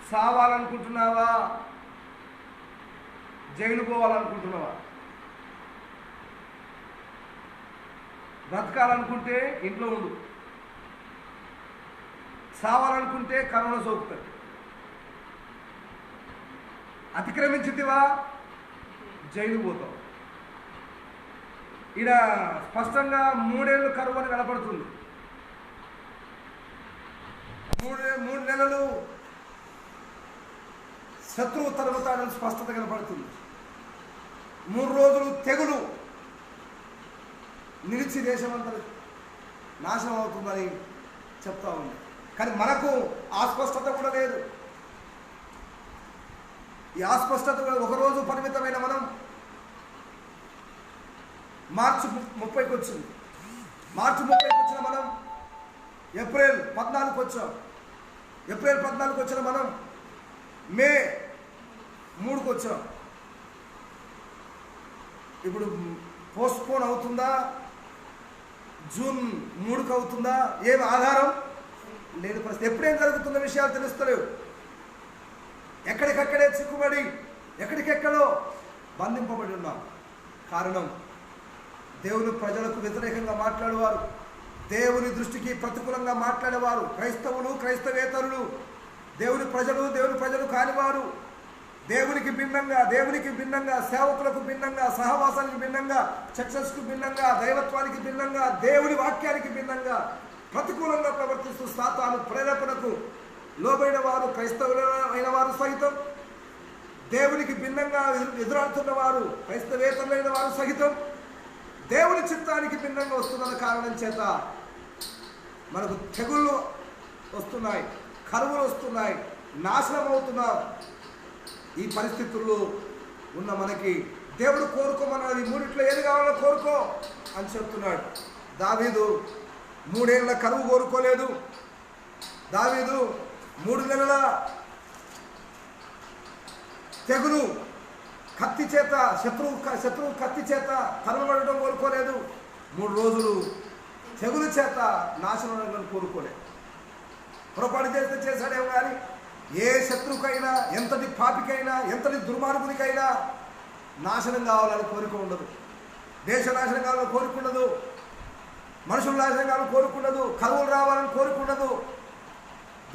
సావాలనుకుంటున్నావా? జైలు పోవాలనుకుంటున్నావా? బ్రతకాలనుకుంటే ఇంట్లో ఉండు, సావాలనుకుంటే కరోనా సోకుతుంది. అతిక్రమించితివా జైలు పోతావు. ఈడ స్పష్టంగా 3 ఏళ్ళు కరువు అని కనపడుతుంది. 3 నెలలు శత్రువు తరుగుతాడని స్పష్టత కనపడుతుంది. 3 రోజులు తెగులు నిలిచి దేశమంతా నాశనం అవుతుందని చెప్తా ఉంది. కానీ మనకు ఆ స్పష్టత కూడా లేదు. ఈ అస్పష్టత కూడా ఒకరోజు పరిమితమైన మనం మార్చి 30కి వచ్చింది. మార్చి 30కి వచ్చిన మనం ఏప్రిల్ 14కి వచ్చాం. ఏప్రిల్ 14కి వచ్చిన మనం మే 3కు వచ్చాం. ఇప్పుడు పోస్ట్పోన్ అవుతుందా, జూన్ 3కు అవుతుందా, ఏమి ఆధారం లేని పరిస్థితి. ఎప్పుడేం జరుగుతున్న విషయాలు తెలుస్తలేవు. ఎక్కడికక్కడే చిక్కుబడి ఎక్కడికెక్కడో బంధింపబడి ఉన్నాం. కారణం, దేవుని ప్రజలకు వ్యతిరేకంగా మాట్లాడేవారు, దేవుని దృష్టికి ప్రతికూలంగా మాట్లాడేవారు, క్రైస్తవులు, క్రైస్తవేతరులు, దేవుని ప్రజలు కానివారు, దేవునికి భిన్నంగా, సేవకులకు భిన్నంగా, సహవాసానికి భిన్నంగా, చర్చస్కు భిన్నంగా, దైవత్వానికి భిన్నంగా, దేవుని వాక్యానికి భిన్నంగా ప్రతికూలంగా ప్రవర్తిస్తూ సాతాను ప్రేరేపణకు లోబడిన వారు, క్రైస్తవులైన వారు సహితం, దేవునికి భిన్నంగా ఎదురాడుతున్న వారు, క్రైస్తవేతరులైన వారు సహితం దేవుని చిత్తానికి భిన్నంగా వస్తున్న కారణం చేత మనకు తెగుళ్ళు వస్తున్నాయి, కరువులు వస్తున్నాయి, నాశనం అవుతున్నాం. ఈ పరిస్థితుల్లో ఉన్న మనకి దేవుడు కోరుకోమన్నది, మూడిట్లో ఏది కావాలో కోరుకో అని చెప్తున్నాడు. దావీదు 3 ఏళ్ల కరువు కోరుకోలేదు. దావీదు 3 నెలల తెగులు కత్తి చేత, శత్రువు కత్తి చేత తరమబడడం కోరుకోలేదు. 3 రోజులు తెగులు చేత నాశనం కోరుకోలేదు. పొరపాటు చేస్తే చేశాడేమో కానీ ఏ శత్రువుకైనా, ఎంతటి పాపికైనా, ఎంతటి దుర్మార్గునికైనా నాశనం కావాలని కోరిక ఉండదు. దేశ నాశనం కావాలని కోరిక ఉండదు. మనుషుల నాశనం కావాలని కోరిక ఉండదు. కరువులు రావాలని కోరిక ఉండదు.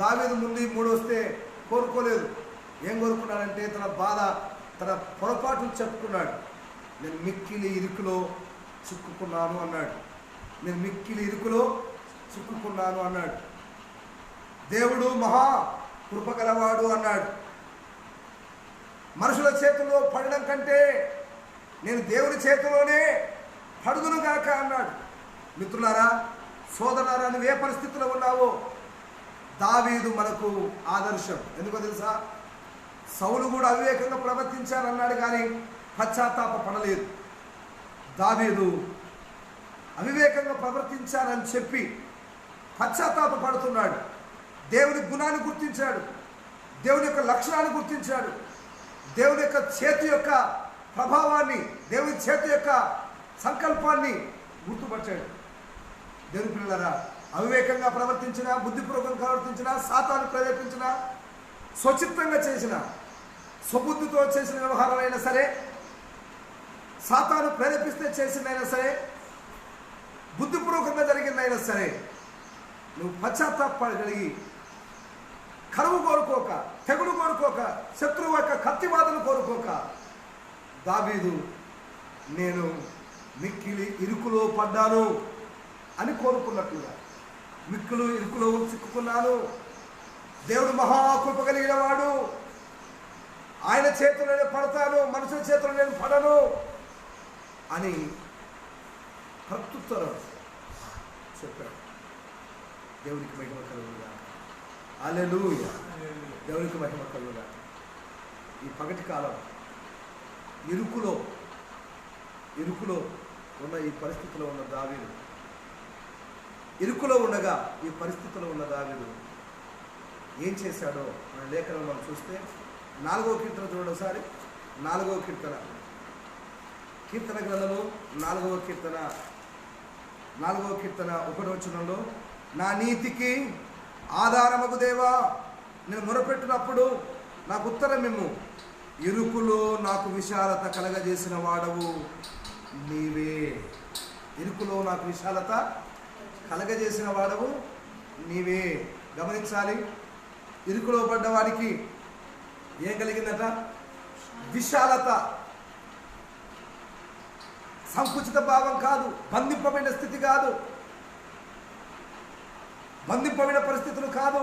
దావీదు ముందు 3 వస్తే కోరుకోలేదు. ఏం కోరుకున్నాడంటే తన బాధ, తన పొరపాటును చెప్పుకున్నాడు. నేను మిక్కిలి ఇరుకులో చిక్కుకున్నాను అన్నాడు. నేను మిక్కిలి ఇరుకులో చిక్కుకున్నాను అన్నాడు. దేవుడు మహా కృపగలవాడు అన్నాడు. మనుషుల చేతుల్లో పడడం కంటే నేను దేవుని చేతిలోనే పడుదునుగాక అన్నాడు. మిత్రులారా, సోదరులారా, నువ్వు ఏ పరిస్థితిలో ఉన్నావో దావీదు మనకు ఆదర్శం. ఎందుకో తెలుసా? సౌలు కూడా అవివేకంగా ప్రవర్తించానన్నాడు కానీ పశ్చాత్తాప పడలేదు. దావీదు అవివేకంగా ప్రవర్తించానని చెప్పి పశ్చాత్తాప పడుతున్నాడు. దేవుని గుణాన్ని గుర్తించాడు, దేవుని యొక్క లక్షణాన్ని గుర్తించాడు, దేవుని యొక్క చేతి యొక్క ప్రభావాన్ని, దేవుని చేతి యొక్క సంకల్పాన్ని గుర్తుపట్టాడు. దేవుని పిల్లలారా, అవివేకంగా ప్రవర్తించినా, బుద్ధిపూర్వకంగా ప్రవర్తించినా, సాతాను ప్రేరేపించినా, స్వచిత్తంగా చేసిన, స్వబుద్ధితో చేసిన వ్యవహారాలైనా సరే, సాతాను ప్రేరేపిస్తే చేసిందైనా సరే, బుద్ధిపూర్వకంగా జరిగిందైనా సరే, నువ్వు పశ్చాత్తాపడగలిగి కరువు కోరుకోక, తెగులు కోరుకోక, శత్రువు యొక్క కత్తివాదను కోరుకోక, దావీదు నేను మిక్కిలి ఇరుకులో పడ్డాను అని కోరుకున్నట్లుగా, మిక్కులు ఇరుకులో చిక్కుకున్నాను, దేవుడు మహాకృప కలిగిన వాడు, ఆయన చేతుల్లోనే పడతాను, మనుషుల చేతుల్లో నేను పడను అని ప్రత్యుత్తరం చెప్పాడు. దేవునికి మహిమ కలుగుగా. హల్లెలూయా. దేవునికి మహిమ కలుగుగా. ఈ పగటి కాలం ఇరుకులో ఉన్న ఈ పరిస్థితిలో ఉన్న దావీదు, ఇరుకులో ఉండగా ఈ పరిస్థితిలో ఉన్న దావీదు ఏం చేశాడో మన లేఖనం మనం చూస్తే 4వ కీర్తన చూడండి ఒకసారి. 4వ కీర్తన గ్రంథము 4వ కీర్తన 1వ వచనంలో, నా నీతికి ఆధారమగు దేవా, నేను మొరపెట్టినప్పుడు నాకు ఉత్తరం ఇమ్ము, ఇరుకులో నాకు విశాలత కలగజేసిన వాడవు నీవే. ఇరుకులో నాకు విశాలత కలగజేసిన వాడవు నీవే. గమనించాలి, ఇరుకులో పడ్డవాడికి ఏం కలిగిందట? విశాలత. సంకుచిత భావం కాదు, బంధింపబడిన స్థితి కాదు, బంధింపబడిన పరిస్థితులు కాదు,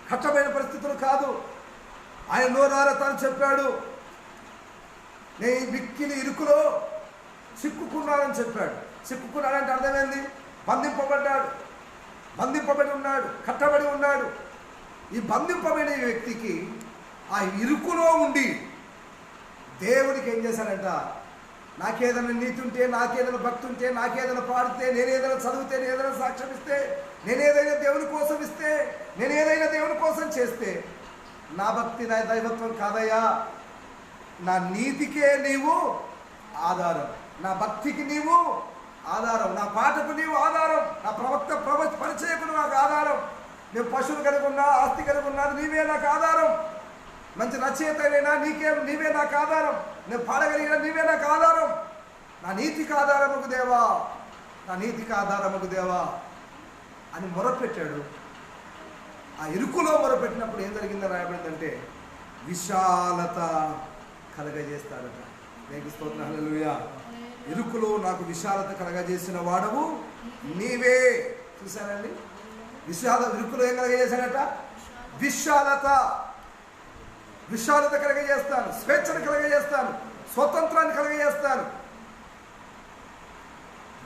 కట్టబడిన పరిస్థితులు కాదు. ఆయన నోరారా తాను చెప్పాడు, నేను మిక్కిలి ఇరుకులో చిక్కుకున్నానని చెప్పాడు. చిక్కుకున్నాడంటే అర్థమైంది, బంధింపబడి ఉన్నాడు, కట్టబడి ఉన్నాడు. ఈ బంధింపబడిన వ్యక్తికి ఆ ఇరుకులో ఉండి దేవుడికి ఏం చేశాడంట? నాకేదైనా నీతి ఉంటే, నాకేదైనా భక్తి ఉంటే, నాకేదైనా పాడితే, నేనేదైనా చదివితే, నేనేదైనా సాక్ష్యం ఇస్తే, నేనేదైనా దేవుని కోసం ఇస్తే, నేనేదైనా దేవుని కోసం చేస్తే నా భక్తి నా దైవత్వం కాదయ్యా, నా నీతికే నీవు ఆధారం, నా భక్తికి నీవు ఆధారం, నా పాటకు నీవు ఆధారం, నా పరిచయకు నాకు ఆధారం. నేను పశువులు కలిగి ఉన్నా, ఆస్తి కలిగి ఉన్నా, నీవే నాకు ఆధారం. మంచి రచయితైనా నీవే నాకు ఆధారం. నేను పాడగలిగిన నీవే నాకు ఆధారం. నా నీతికి ఆధారముకు దేవా, నా నీతికి ఆధారముకు దేవా అని మొరపెట్టాడు. ఆ ఇరుకులో మొరపెట్టినప్పుడు ఏం జరిగిందని రాయబడిందంటే విశాలత కలగజేస్తాడట. దేవునికి స్తోత్రం, హల్లెలూయా. ఇరుకులో నాకు విశాలత కలగజేసిన వాడవు నీవే. చూసారండి, ఇరుకులో ఏం కలగజేశాడట? విశాలత కలగజేస్తాను, స్వేచ్ఛను కలగజేస్తాను, స్వతంత్రాన్ని కలగజేస్తాను.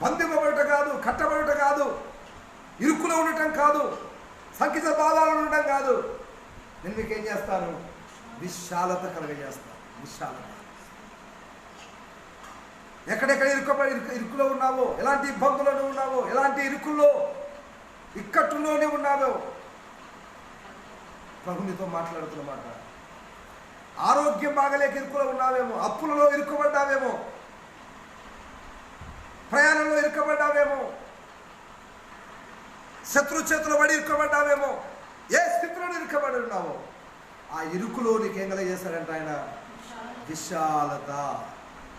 బంధింపబడుట కాదు, కట్టబడుట కాదు, ఇరుకులో ఉండటం కాదు, సంకిత బాధాలను ఉండటం కాదు. నేను మీకేం చేస్తాను? విశాలత కలగజేస్తాను. విశాలత. ఎక్కడెక్కడ ఇరుకులో ఉన్నావో, ఎలాంటి ఇబ్బందులను ఉన్నావో, ఎలాంటి ఇరుకుల్లో ఇక్కట్టులోనే ఉన్నావో ప్రభు నీతో మాట్లాడుతున్నమాట. ఆరోగ్యం బాగలేక ఇరుకులో ఉన్నావేమో, అప్పులలో ఇరుక్కబడ్డావేమో, ప్రయాణంలో ఇరుక్కబడ్డావేమో, శత్రు చేతులు పడి ఇరుక్కబడ్డావేమో, ఏ స్థితిలో ఇరుక్కబడి ఉన్నావో ఆ ఇరుకులో నీకేం కలగజేస్తాడంట ఆయన? విశాలత.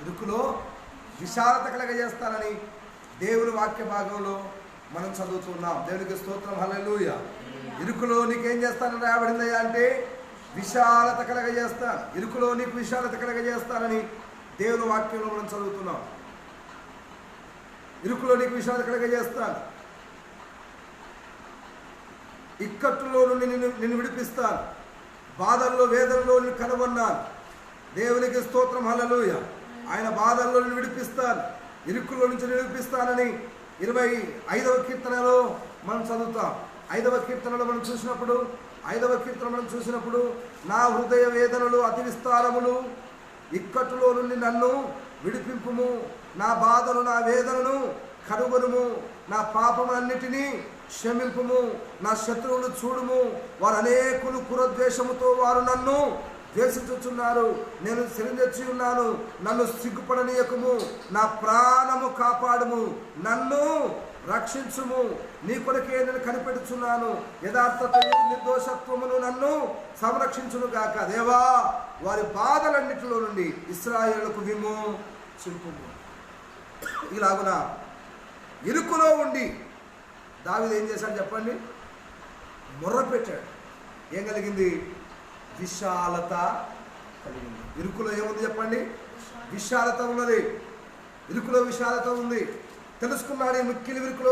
ఇరుకులో విశాలత కలగజేస్తానని దేవుని వాక్య భాగంలో మనం చదువుతున్నాం. దేవునికి స్తోత్రం, హల్లెలూయా. ఇరుకులో నీకేం చేస్తానని రాయబడిందయ్యా అంటే విశాలత కలగజేస్తాను. ఇరుకులో నీకు విశాలత కలగజేస్తానని దేవుని వాక్యంలో మనం చదువుతున్నాం. ఇరుకులో నీకు విశాలత కలగజేస్తాను, ఇక్కట్టులో నుండి నిన్ను విడిపిస్తాను, బాధల్లో వేదనలో నిన్ను కనుగొన్నాను. దేవునికి స్తోత్రం, హల్లెలూయా. ఆయన బాధల్లో నిన్ను విడిపిస్తాను, ఇరుకుల్లో నుంచి విడిపిస్తానని 25వ కీర్తనలో మనం చదువుతాం. 5వ కీర్తనలో మనం చూసినప్పుడు నా హృదయ వేదనలు అతి విస్తారములు, ఇక్కట్టులో నుండి నన్ను విడిపింపుము, నా బాధలు నా వేదనను కనుగొనుము, నా పాపములన్నిటినీ క్షమింపుము, నా శత్రువులు చూడుము, వారు అనేకులు కురద్వేషముతో వారు నన్ను ద్వేషించుచున్నారు. నేను సిరిందెచ్చి ఉన్నాను, నన్ను సిగ్గుపడనీయకుము, నా ప్రాణము కాపాడుము, నన్ను రక్షించుము, నీ కొరకే నేను కనిపెట్టుచున్నాను, యథార్థతయు నిర్దోషత్వమును నన్ను సంరక్షించును గాక. దేవా, వారి బాధలన్నిటిలో నుండి ఇశ్రాయేలుకు విమోచింపుము. ఇలాగున ఇరుకులో ఉండి దావీదు ఏం చేశాడు చెప్పండి? మొర్ర పెట్టాడు. ఏం కలిగింది? విశాలత కలిగింది. ఇరుకులో ఏముంది చెప్పండి? విశాలత ఉన్నది. ఇరుకులో విశాలత ఉంది. తెలుసుకున్నాడు, ముక్కిలి విరుకులో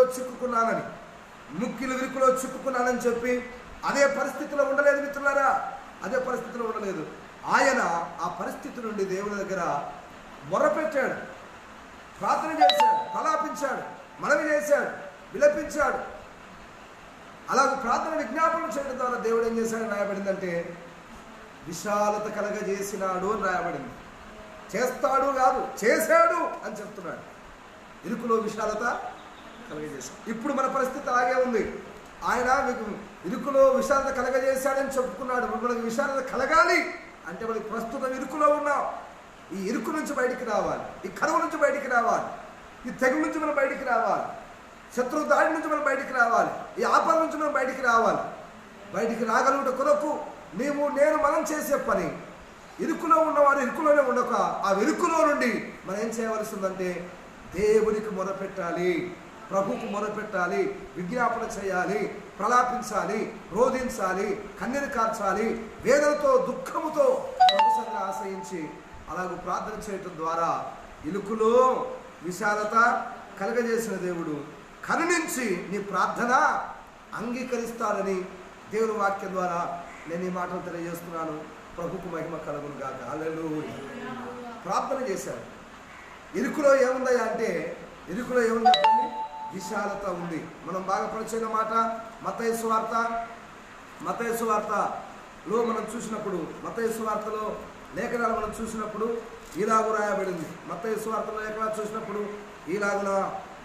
చిక్కుకున్నానని చెప్పి అదే పరిస్థితిలో ఉండలేదు మిత్రులారా, అదే పరిస్థితిలో ఉండలేదు. ఆయన ఆ పరిస్థితి నుండి దేవుని దగ్గర మొరపెట్టాడు, ప్రార్థన చేశాడు, ప్రలాపించాడు, మనవి చేశాడు, విలపించాడు. అలాగే ప్రార్థన విజ్ఞాపనం చేయడం ద్వారా దేవుడు ఏం చేశాడని రాయబడిందంటే విశాలత కలగజేసినాడు అని రాయబడింది. చేస్తాడు కాదు, చేశాడు అని చెప్తున్నాడు. ఇరుకులో విశాలత కలగజేశాడు. ఇప్పుడు మన పరిస్థితి అలాగే ఉంది. ఆయన మీకు ఇరుకులో విశాలత కలగజేశాడని చెప్పుకున్నాడు. మనకు విశాలత కలగాలి అంటే మనకి ప్రస్తుతం ఇరుకులో ఉన్నాం. ఈ ఇరుకు నుంచి బయటికి రావాలి, ఈ కరువు నుంచి బయటికి రావాలి, ఈ తెగుల నుంచి మనం బయటికి రావాలి, శత్రువు దాడి నుంచి మనం బయటికి రావాలి, ఈ ఆపద నుంచి మనం బయటికి రావాలి. బయటికి రాగలుగుట కొరకు నేను మనం చేసే పని, ఇరుకులో ఉన్నవారు ఇరుకులోనే ఉండక ఆ ఇరుకులో నుండి మనం ఏం చేయవలసి ఉందంటే దేవునికి మొరపెట్టాలి, ప్రభుకు మొరపెట్టాలి, విజ్ఞాపన చేయాలి, ప్రలాపించాలి, రోధించాలి, కన్నీరు కార్చాలి, వేదనతో దుఃఖముతో ప్రభువుని ఆశ్రయించి అలాగూ ప్రార్థన చేయటం ద్వారా ఇరుకులో విశాలత కలగజేసిన దేవుడు కరుణించి నీ ప్రార్థన అంగీకరిస్తాడని దేవుని వాక్యం ద్వారా నేను ఈ మాటలు తెలియజేస్తున్నాను. ప్రభుకు మహిమ కలుగును గాక. హల్లెలూయా. ప్రార్థన చేశాడు. ఇరుకులో ఏముందయ్యా అంటే ఇరుకులో ఏముందంటే విశాలత ఉంది. మనం బాగా పరిచయం మాట మత్తయి సువార్తలో మనం చూసినప్పుడు, మత్తయి సువార్తలో లేఖనాలు మనం చూసినప్పుడు ఇలాగూ రాయబడింది. మత్తయి సువార్తలో లేఖనాలు చూసినప్పుడు ఇలాగున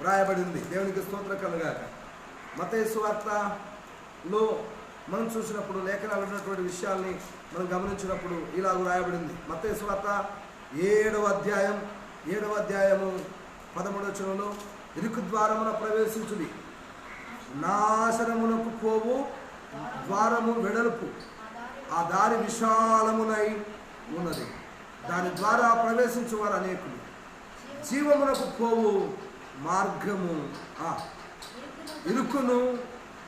రాయబడింది. దేవునికి స్తోత్రం కలుగాక. మత్తయి సువార్తలో మనం చూసినప్పుడు లేఖనాలు ఉన్నటువంటి విషయాల్ని మనం గమనించినప్పుడు ఇలా రాయబడింది. మత్తయి సువార్త 7వ అధ్యాయము 13వ వచనంలో, ఇరుకు ద్వారమున ప్రవేశించుడి, నాశనమునకు పోవు ద్వారము వెడల్పు, ఆ దారి విశాలమునై ఉన్నది, దాని ద్వారా ప్రవేశించువారు అనేకులు. జీవమునకు పోవు మార్గము ఇరుకును,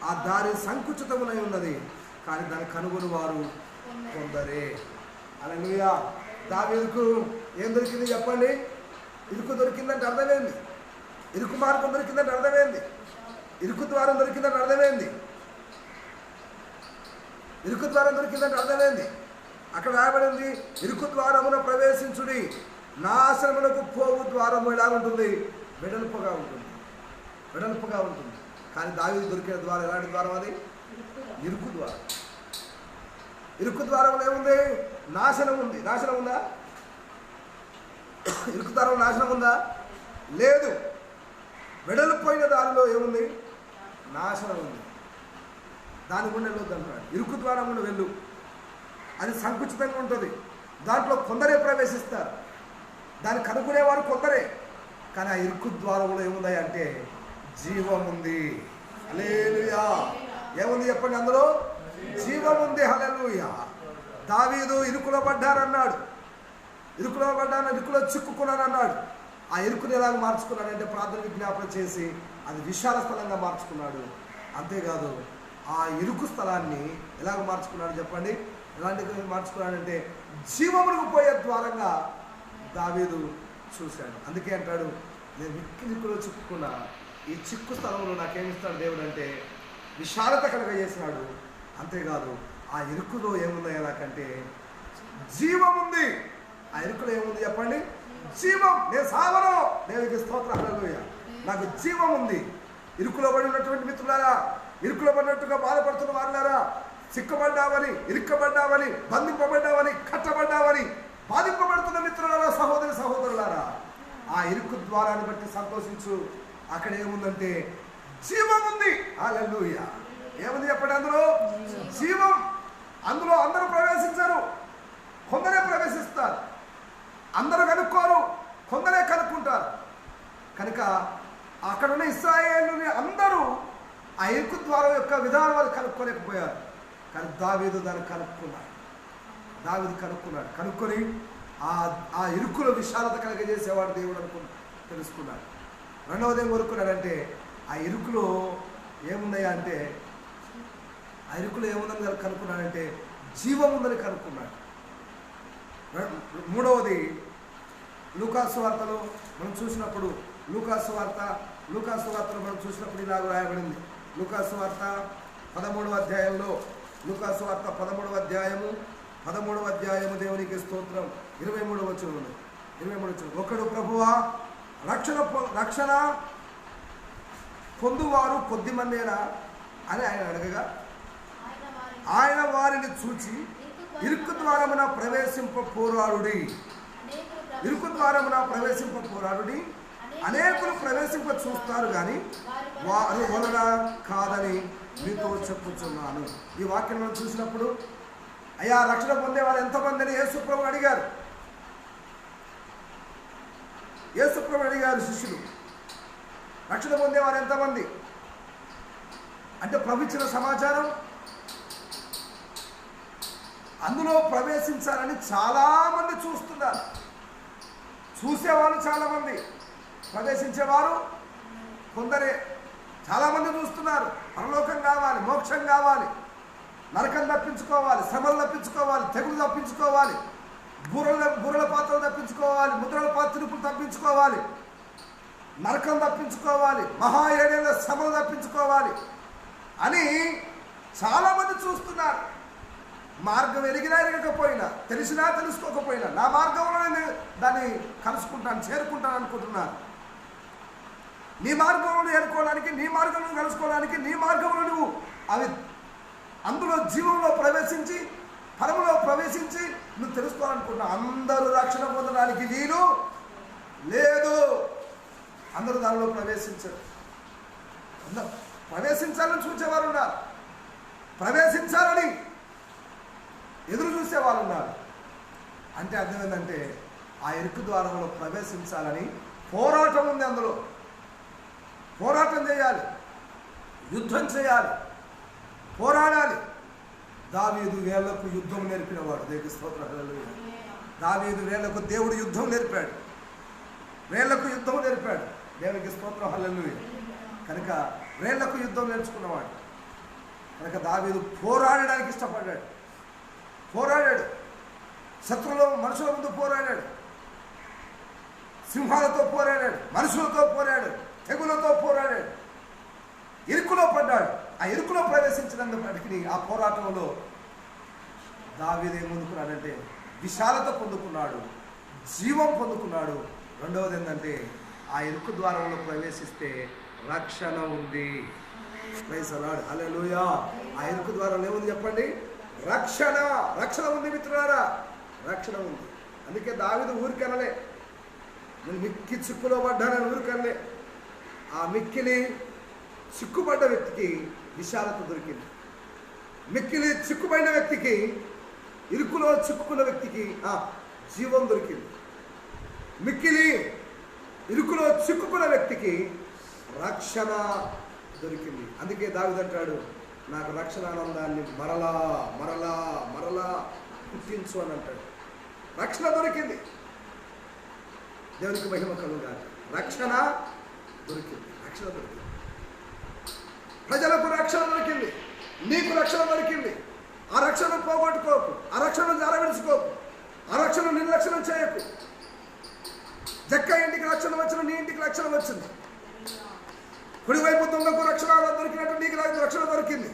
ఆ దారి సంకుచితమునై ఉన్నది, కానీ దాన్ని కనుగొని వారు కొందరే. హల్లెలూయా. దావీదుకు ఏం దొరికింది చెప్పండి? ఇరుకు దొరికిందంటే అర్థమైంది. ఇరుకు మార్గం దొరికిందంటే అర్థమైంది. ఇరుకు ద్వారం దొరికిందంటే అర్థమైంది. ఇరుకు ద్వారం దొరికిందంటే అర్థమైంది. అక్కడ రాయబడింది, ఇరుకు ద్వారమున ప్రవేశించుడి, నాశనమునకు పోవు ద్వారము ఎలా ఉంటుంది? వెడల్పుగా ఉంటుంది. కానీ దావీదు దొరికిన ద్వారం ఎలాంటి ద్వారం? అది ఇరుకు ద్వారం. ఇరుకు ద్వారంలో ఏముంది? నాశనం ఉంది. నాశనం ఉందా? ఇరుకు ద్వారం నాశనం ఉందా? లేదు. వెడల్పోయిన దారిలో ఏముంది? నాశనం ఉంది. దాని గుండా వెళ్ళొద్దు అంటున్నాడు. ఇరుకు ద్వారం గుండా వెళ్ళు, అది సంకుచితంగా ఉంటుంది, దాంట్లో కొందరే ప్రవేశిస్తారు, దాన్ని కనుక్కునేవారు కొందరే. కానీ ఆ ఇరుకు ద్వారంలో ఏముంది అంటే జీవం ఉంది. హల్లెలూయా. ఏముంది చెప్పండి? అందులో జీవం ఉంది. హల్లెలూయా. దావీదు ఇరుకులో పడ్డారన్నాడు, ఇరుకులో చిక్కుకున్నానన్నాడు. ఆ ఇరుకుని ఎలాగ మార్చుకున్నాడంటే ప్రార్థన విజ్ఞాపన చేసి అది విశాల స్థలంగా మార్చుకున్నాడు. అంతేకాదు, ఆ ఇరుకు స్థలాన్ని ఎలాగ మార్చుకున్నాడు చెప్పండి? ఎలాంటి మార్చుకున్నాడంటే జీవమునకు పోయే ద్వారంగా దావీదు చూశాడు. అందుకే అంటాడు, నేను ఇరుకులో చిక్కుకున్నా, ఈ చిక్కు స్థలంలో నాకేమిస్తాడు దేవుడు అంటే విశాలత కలుగజేసినాడు. అంతేకాదు, ఆ ఇరుకులో ఏముంది నాకంటే జీవం ఉంది. ఆ ఇరుకులో ఏముంది చెప్పండి? జీవం. నేను సావను, దేవునికి స్తోత్రం. హల్లెలూయా. నాకు జీవం ఉంది. ఇరుకులో పడి ఉన్నటువంటి మిత్రులారా, ఇరుకులో పడినట్టుగా బాధపడుతున్న వారులారా, చిక్కబడ్డావని, ఇరుక్కబడ్డావని, బంధింపబడ్డావని, కట్టబడ్డావని బాధింపబడుతున్న మిత్రులారా, సహోదరులారా, ఆ ఇరుకు ద్వారాన్ని బట్టి సంతోషించు. అక్కడ ఏముందంటే జీవం ఉంది. హల్లెలూయా. ఏముంది చెప్పండి? అందులో జీవం. అందులో అందరూ ప్రవేశించరు, కొందరే ప్రవేశిస్తారు. అందరూ కనుక్కోరు, కొందరే కనుక్కుంటారు. కనుక అక్కడున్న ఇశ్రాయేలుని అందరూ ఆ ఇరుకు ద్వారం యొక్క విధానం వాళ్ళు కనుక్కోలేకపోయారు. కానీ దావీదు దాన్ని కనుక్కున్నాడు. కనుక్కొని ఆ ఇరుకులో విశాలత కలిగజేసేవాడు దేవుడు తెలుసుకున్నాడు. రెండవది ఏం కోరుకున్నాడంటే ఆ ఇరుకులో ఏమున్నాయా అంటే ఆ ఇరుకులో ఏముందని కనుక్కున్నాడంటే జీవం ఉందని కనుక్కున్నాడు. మూడవది లూకాసు వార్తలో మనం చూసినప్పుడు లూకాసు వార్తలో మనం చూసినప్పుడు ఇలాగ రాయబడింది. లూకాసు వార్త 13వ అధ్యాయంలో, లూకాసు వార్త 13వ అధ్యాయము దేవునికి స్తోత్రం. 23వ వచనం, ఒకడు ప్రభువా రక్షణ పొందువారు కొద్దిమందేనా అని ఆయన అడగగా, ఆయన వారిని చూచి ఇరుకు ద్వారమున ప్రవేశింప పోరాడుడి, అనేకులు ప్రవేశింప చూస్తారు కానీ వారు వలన కాదని మీతో చెప్పుచున్నాను. ఈ వాక్యం మనం చూసినప్పుడు, అయ్యా రక్షణ పొందేవారు ఎంతమంది అని యేసుప్రభు అడిగారు. శిష్యులు, రక్షణ పొందేవారు ఎంతమంది అంటే ప్రభు ఇచ్చిన సమాచారం, అందులో ప్రవేశించాలని చాలామంది చూస్తున్నారు. చూసేవాళ్ళు చాలామంది, ప్రవేశించేవారు కొందరే. చాలామంది చూస్తున్నారు. పరలోకం కావాలి, మోక్షం కావాలి, నరకం తప్పించుకోవాలి, శ్రమలు తప్పించుకోవాలి, తెగులు తప్పించుకోవాలి, బుర్రల పాత్రలు తప్పించుకోవాలి, ముద్రల పాత్రలు తప్పించుకోవాలి, నరకం తప్పించుకోవాలి, మహా 7 ఏళ్ల శ్రమలు తప్పించుకోవాలి అని చాలామంది చూస్తున్నారు. మార్గం ఎరగకపోయినా, తెలిసినా తెలుసుకోకపోయినా, నా మార్గంలో నేను దాన్ని చేరుకుంటాను అనుకుంటున్నాను. నీ మార్గంలో చేరుకోవడానికి, నీ మార్గంలో కలుసుకోవడానికి, నీ మార్గంలో నువ్వు అందులో జీవంలో ప్రవేశించి, పరములో ప్రవేశించి నువ్వు తెలుసుకోవాలనుకుంటున్నావు. అందరూ రక్షణ పొందడానికి వీలు లేదు. అందరూ దానిలో ప్రవేశించాలని చూసేవారు ఉన్నారు. ప్రవేశించాలని ఎదురు చూసే వాళ్ళు ఉన్నారు. అంటే అర్థం ఏంటంటే ఆ ఇరుకు ద్వారంలో ప్రవేశించాలని పోరాటం ఉంది. అందులో పోరాటం చేయాలి, యుద్ధం చేయాలి, పోరాడాలి. దావీదు వేళ్లకు యుద్ధం నేర్పినవాడు. దేవుని స్తోత్రం, హల్లెలూయా. దావీదు వేళ్లకు దేవుడు యుద్ధం నేర్పాడు, వేళ్లకు యుద్ధం నేర్పాడు. దేవునికి స్తోత్రం, హల్లెలూయా. కనుక వేళ్లకు యుద్ధం నేర్చుకున్నవాడు కనుక దావీదు పోరాడడానికి ఇష్టపడ్డాడు, పోరాడాడు. శత్రువుల మనుషుల ముందు పోరాడాడు, సింహాలతో పోరాడాడు, మనుషులతో పోరాడాడు, తెగులతో పోరాడాడు, ఇరుకులో పడ్డాడు. ఆ ఇరుకులో ప్రవేశించినందుకు ఆ పోరాటంలో దావీదు ఏం పొందుకున్నాడంటే విశాలత పొందుకున్నాడు, జీవం పొందుకున్నాడు. రెండవది ఏంటంటే ఆ ఇరుకు ద్వారంలో ప్రవేశిస్తే రక్షణ ఉంది. ప్రైజ్ ది లార్డ్, హల్లెలూయా. ఆ ఇరుకు ద్వారంలో ఏముంది చెప్పండి? రక్షణ. రక్షణ ఉంది మిత్రులారా, రక్షణ ఉంది. అందుకే దావీదు ఊరికెనలే, నేను మిక్కి చిక్కులో పడ్డానని ఊరికెనలే. ఆ మిక్కిలి చిక్కుపడ్డ వ్యక్తికి విశాలత దొరికింది. మిక్కిలి చిక్కుపడిన వ్యక్తికి, ఇరుకులో చిక్కుకున్న వ్యక్తికి జీవం దొరికింది. మిక్కిలి ఇరుకులో చిక్కుకున్న వ్యక్తికి రక్షణ దొరికింది. అందుకే దావీదు అంటాడు, నాకు రక్షణ ఆనందాన్ని మరలా మరలా మరలా పుట్టించు అని అంటాడు. రక్షణ దొరికింది. దేవునికి మహిమ కలుగుగాక. రక్షణ దొరికింది, రక్షణ దొరికింది. ప్రజలకు రక్షణ దొరికింది, నీకు రక్షణ దొరికింది. ఆ రక్షణ పోగొట్టుకోకు, ఆ రక్షణ జారవిడుచుకోకు, ఆ రక్షణ నిర్లక్ష్యం చేయకు. జక్క ఇంటికి రక్షణ వచ్చిన నీ ఇంటికి రక్షణ వచ్చింది. కుడివైపు దొంగకు రక్షణ దొరికినట్టు నీకు రక్షణ దొరికింది.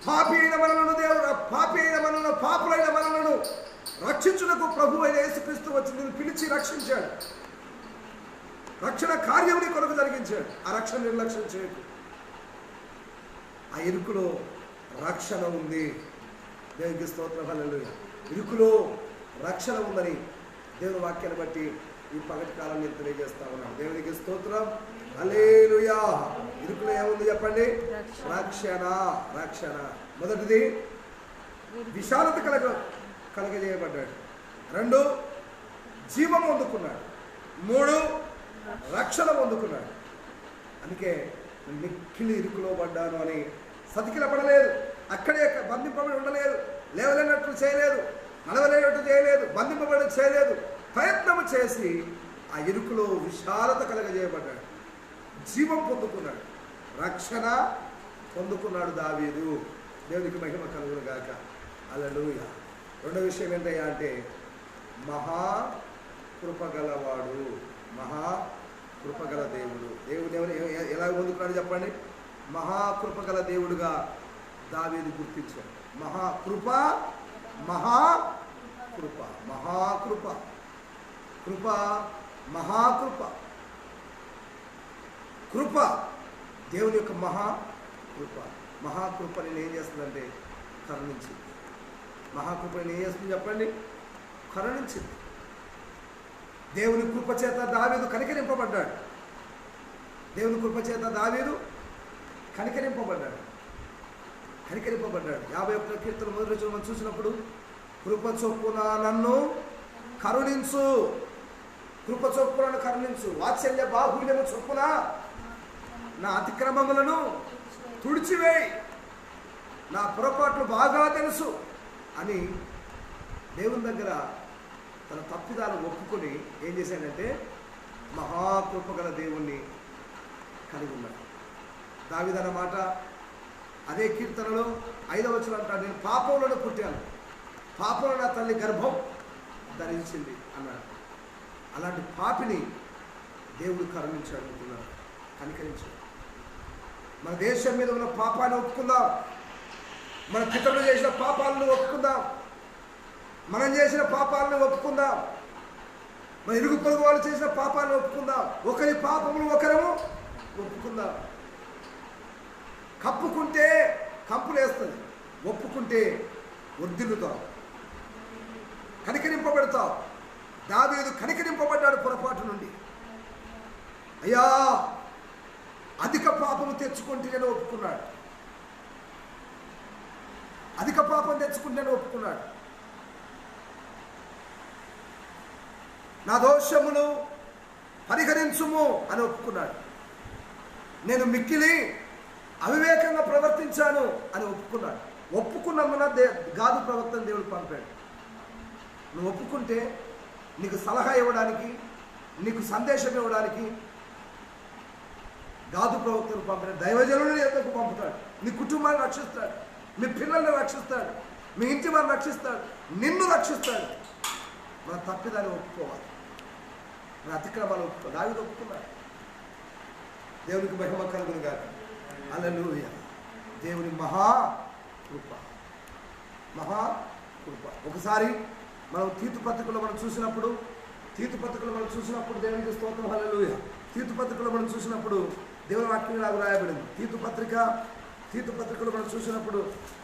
పాపి అయిన మనలను దేవుడు, పాపి అయిన మనలను, పాపులైన మనలను రక్షించుటకు ప్రభు అయిన యేసుక్రీస్తు వచ్చి నిన్ను పిలిచి రక్షించాడు. రక్షణ కార్యముని కొరకు జరిగించాడు. ఆ రక్షణ నిర్లక్ష్యం చేయకు. ఆ ఇరుకులో రక్షణ ఉంది. దేవునికి స్తోత్రం, హల్లెలూయా. ఇరుకులో రక్షణ ఉందని దేవుని వాక్యాన్ని బట్టి ఈ పగటి కాలం నేను తెలియజేస్తా ఉన్నాను. దేవునికి స్తోత్రం, హల్లెలూయా. ఇరుకులో ఏముంది చెప్పండి? రక్షణ. రక్షణ మొదటిది విశాలత కలగజేయబడ్డాడు. 2 జీవం పొందుకున్నాడు. 3 రక్షణ పొందుకున్నాడు. అందుకే మిక్కిలి ఇరుకులో పడ్డాను అని సతికిల పడలేదు, అక్కడే బంధింపబడి ఉండలేదు, లేవలేనట్లు చేయలేదు, నడవలేనట్టు చేయలేదు, బంధింపబడి చేయలేదు. ప్రయత్నం చేసి ఆ ఇరుకులో విశాలత కలగజేయబడ్డాడు, జీవం పొందుకున్నాడు, రక్షణ పొందుకున్నాడు దావీదు. దేవునికి మహిమ కలుగును గాక, హల్లెలూయా. రెండో విషయం ఏంటయ్యా అంటే మహా కృపగలవాడు, మహా కృపగల దేవుడు. దేవుడు ఎలా పొందుకున్నాడు చెప్పండి? మహాకృపగల దేవుడుగా దావీదు గుర్తించాడు. మహాకృప, మహాకృప, మహాకృప, కృప, మహాకృప. కృప దేవుని యొక్క మహాకృప. మహాకృప నేను ఏం చేస్తుందంటే కరుణించింది. మహాకృప నేను ఏం చేస్తుంది చెప్పండి? కరుణించింది. దేవుని కృప చేత దావీదు కనికరింపబడ్డాడు. దేవుని కృప చేత దావీదు కనికరింపబడ్డాడు. 51వ కీర్తన మొదటి రోజు మనం చూసినప్పుడు కృప చొప్పున నన్ను కరుణించు, కృప చొప్పున కరుణించు, వాత్సల్య బాహుల్యము చొప్పున నా అతిక్రమములను తుడిచివేయి, నా పొరపాట్లు బాగా తెలుసు అని దేవుని దగ్గర తన తప్పిదాలు ఒప్పుకొని ఏం చేశాడంటే మహాకృపగల దేవుణ్ణి కలిగి ఉన్నాడు. దావీదు అన్నమాట అదే కీర్తనలో 5వ వచనం అంటాడు, నేను పాపంలోనే పుట్టాను, పాపంలో నా తల్లి గర్భం ధరించింది అన్నాడు. అలాంటి పాపిని దేవుడు కరుణించాడు, అనుకున్నాడు, కనికరించాడు. మన దేశం మీద ఉన్న పాపాన్ని ఒప్పుకుందాం, మన పితరులు చేసిన పాపాలను ఒప్పుకుందాం, మనం చేసిన పాపాలను ఒప్పుకుందాం, మన ఇరుగు పొరుగు వాళ్ళు చేసిన పాపాలను ఒప్పుకుందాం, ఒకరి పాపములు ఒకరము ఒప్పుకుందాం. కప్పుకుంటే కంపులేస్తుంది, ఒప్పుకుంటే వర్ధిల్లుతాం, కనికరింపబడతాం. దావీదు కనికరింపబడ్డాడు పొరపాటు నుండి. అయ్యా అధిక పాపము తెచ్చుకుంటేనే ఒప్పుకున్నాడు. అధిక పాపం తెచ్చుకుంటేనే ఒప్పుకున్నాడు. నా దోషమును పరిహరించుము అని ఒప్పుకున్నాడు. నేను మిక్కిలి అవివేకంగా ప్రవర్తించాను అని ఒప్పుకున్నాడు. ఒప్పుకున్నందున గాదు ప్రవక్తను దేవుడు పంపాడు. నువ్వు ఒప్పుకుంటే నీకు సలహా ఇవ్వడానికి, నీకు సందేశం ఇవ్వడానికి గాదు ప్రవక్తను పంపాడు. దైవజనుడిని ఎందుకు పంపుతాడు? నీ కుటుంబాన్ని రక్షిస్తాడు, మీ పిల్లల్ని రక్షిస్తాడు, మీ ఇంటి వారిని రక్షిస్తాడు, నిన్ను రక్షిస్తాడు. మన తప్పిదాన్ని ఒప్పుకోవాలి, మన అతిక్రమాలు ఒప్పుకోవాలి. దావీదు ఒప్పుకున్నాడు. దేవునికి మహిమ కలుగును గాక. హల్లెలూయా. దేవుని మహాకృప, మహాకృప. ఒకసారి మనం తీతు పత్రికలో మనం చూసినప్పుడు దేవునికి స్తోత్రం. హల్లెలూయా. తీతు పత్రికలో మనం చూసినప్పుడు దేవుని వాక్యం నాకు రాయబడింది. తీతు పత్రికలో మనం చూసినప్పుడు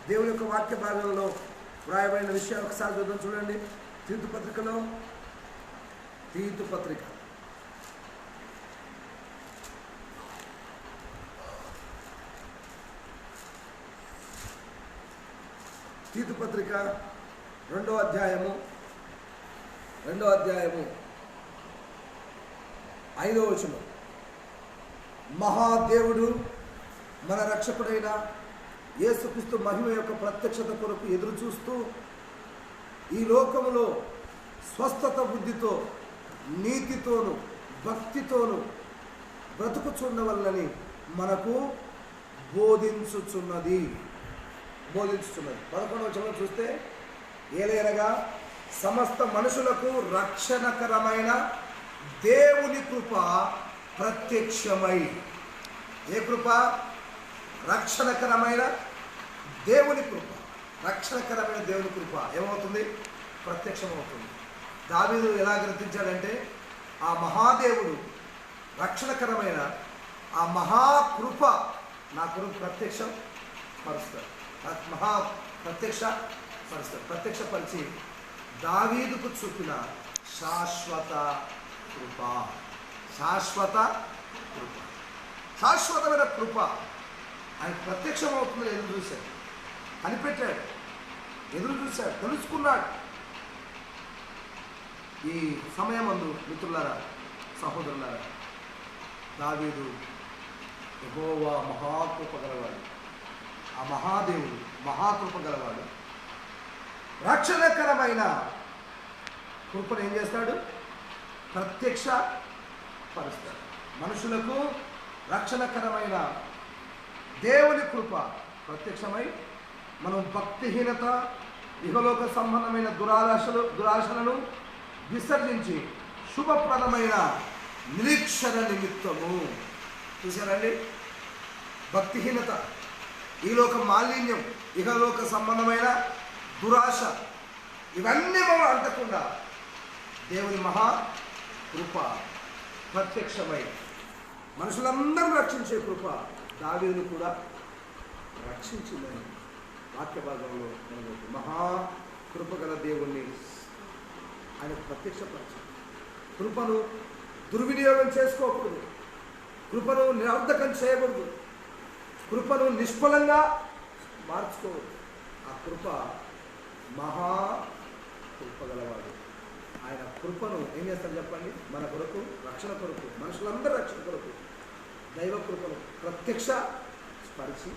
దేవుని యొక్క వాక్య భాగంలో వ్రాయబడిన విషయాలు ఒకసారి చూద్దాం. చూడండి, తీతు పత్రిక 2వ అధ్యాయము 5వ వచనం. మహాదేవుడు మన రక్షకుడైన యేసుక్రీస్తు మహిమ యొక్క ప్రత్యక్షత కొరకు ఎదురు చూస్తూ ఈ లోకములో స్వస్థత బుద్ధితో, నీతితోను, భక్తితోను బ్రతుకుచుండవల్లని మనకు బోధించుచున్నది. 11వ వచనం చూస్తే, ఏలయనగా సమస్త మనుషులకు రక్షణకరమైన దేవుని కృప ప్రత్యక్షమై. ఏ కృప? రక్షణకరమైన దేవుని కృప. రక్షణకరమైన దేవుని కృప ఏమవుతుంది? ప్రత్యక్షమవుతుంది. దావీదు ఎలా గుర్తించాడంటే, ఆ మహాదేవుడు రక్షణకరమైన ఆ మహాకృప నా కొరకు ప్రత్యక్షపరుస్తాడు. ప్రత్యక్షపరిచి దావీదుకు చూపిన శాశ్వత కృప. శాశ్వతమైన కృప ఆయన ప్రత్యక్షమవుతుందని ఎదురు చూశాడు, కనిపెట్టాడు, ఎదురు చూశాడు, తెలుసుకున్నాడు. ఈ సమయమందు మిత్రులారా, సహోదరులారా, దావీదు యెహోవా మహాకృప గలవాడు, ఆ మహాదేవుడు మహాకృప గలవాడు. రక్షణకరమైన కృపను ఏం చేస్తాడు? ప్రత్యక్షపరుస్తాడు. మనుషులకు రక్షణకరమైన దేవుని కృప ప్రత్యక్షమై మనం భక్తిహీనత, ఇహలోక సంబంధమైన దురాశలను విసర్జించి శుభప్రదమైన నిరీక్షణ నిమిత్తము. చూశారండి, భక్తిహీనత, ఈలోక మాలిన్యం, ఇహలోక సంబంధమైన దురాశ, ఇవన్నీ మనం అంటకుండా దేవుని మహా కృప ప్రత్యక్షమై మనుషులందరూ రక్షించే కృప దావీదును కూడా రక్షించిందని వాక్య భాగంలో మహా కృపగల దేవుణ్ణి ఆయన ప్రత్యక్షపరచారు. కృపను దుర్వినియోగం చేసుకోకూడదు, కృపను నిరర్ధకం చేయకూడదు, కృపను నిష్ఫలంగా మార్చుకోవద్దు. ఆ కృప మహా కృపగలవాడు. ఆయన కృపను ఏం చేస్తారు చెప్పండి? మన కొరకు, రక్షణ కొరకు, మనుషులందరూ రక్షణ కొరకు దైవ కృపను ప్రత్యక్షపరిచి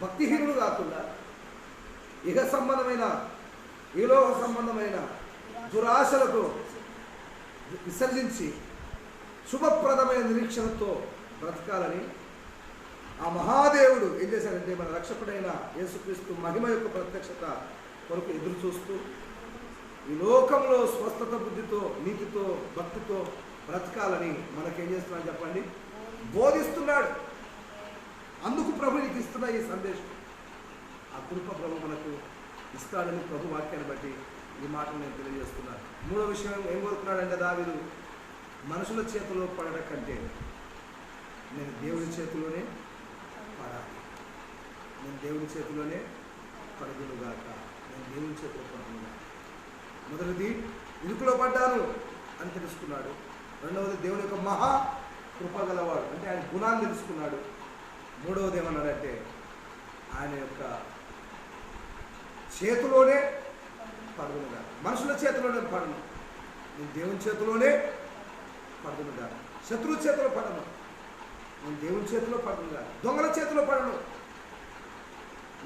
భక్తిహీనులు కాకుండా ఇహ సంబంధమైన, ఈలోక సంబంధమైన దురాశలకు విసర్జించి శుభప్రదమైన నిరీక్షణతో బ్రతకాలని ఆ మహాదేవుడు ఏం చేశాడంటే, మన రక్షకుడైన యేసుక్రీస్తు మహిమ యొక్క ప్రత్యక్షత కొరకు ఎదురు చూస్తూ ఈ లోకంలో స్వస్థత బుద్ధితో, నీతితో, భక్తితో బ్రతకాలని మనకేం చేస్తున్నాడు చెప్పండి? బోధిస్తున్నాడు. అందుకు ప్రభు నీకు ఇస్తున్న ఈ సందేశం, ఆ కృప ప్రభు మనకు ఇస్తాడని ప్రభు వాక్యాన్ని బట్టి ఈ మాటలు నేను తెలియజేస్తున్నాను. మూడో విషయం ఏం కోరుకున్నాడంటే దావీదు, మనుషుల చేతిలో పడడం కంటే నేను దేవుని చేతిలోనే పడాలి, నేను దేవుని చేతిలోనే పడదునుగాక, నేను దేవుని చేతిలో పడదునుగాక. మొదటిది ఇరుకులో పడ్డాను అని తెలుసుకున్నాడు. రెండవది దేవుని యొక్క మహా కృపగలవాడు అంటే ఆయన గుణాన్ని తెలుసుకున్నాడు. మూడవది ఏమన్నాడంటే ఆయన యొక్క చేతిలోనే పడుదును కాదు, మనుషుల చేతిలోనే పడను, నేను దేవుని చేతిలోనే పడుదును కాదు, శత్రువు చేతిలో పడను, నేను దేవుని చేతిలో పడను కాదు, దొంగల చేతిలో పడను.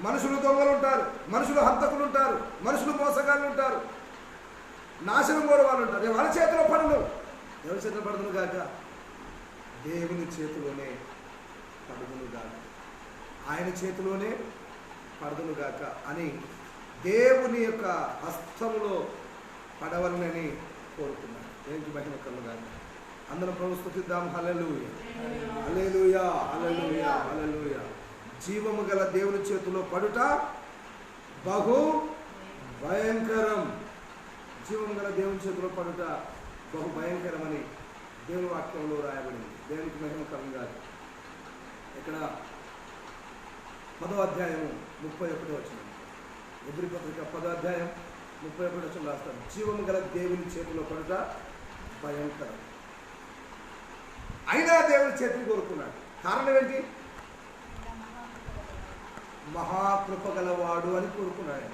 మనుషులు దొంగలు ఉంటారు, మనుషులు హంతకులు ఉంటారు, మనుషులు మోసగాళ్ళు ఉంటారు, నాశనం కూడా వాళ్ళు ఉంటారు. నేను వాళ్ళ చేతిలో పడను, ఎవరి చేతిలో పడదును కాక దేవుని చేతిలోనే పడదును గాక, ఆయన చేతిలోనే పడదును గాక అని దేవుని యొక్క హస్తంలో పడవలనని కోరుతున్నాను. దేవునికి మహిమ కలుగుగాక. అందరం ప్రభువుని స్తుతిద్దాం. హల్లెలూయా, హల్లెలూయా, హల్లెలూయా, హల్లెలూయా. జీవము గల దేవుని చేతిలో పడుట బహు భయంకరం. జీవము గల దేవుని చేతిలో పడుట బహు భయంకరమని దేవుని వాక్యంలో రాయబడింది. దేవునికి మహిమ కలుగుగాక. ఇక్కడ 10వ అధ్యాయం 31వ వచనం, ఎబ్రీ పత్రిక 10వ అధ్యాయం 31వ వచనం రాస్తాడు. జీవము గల దేవుని చేతిలో పడుట భయంకరం. అయినా దేవుని చేతిని కోరుకున్నాడు. కారణం ఏంటి? మహాకృప గలవాడు అని కోరుకున్నాడు.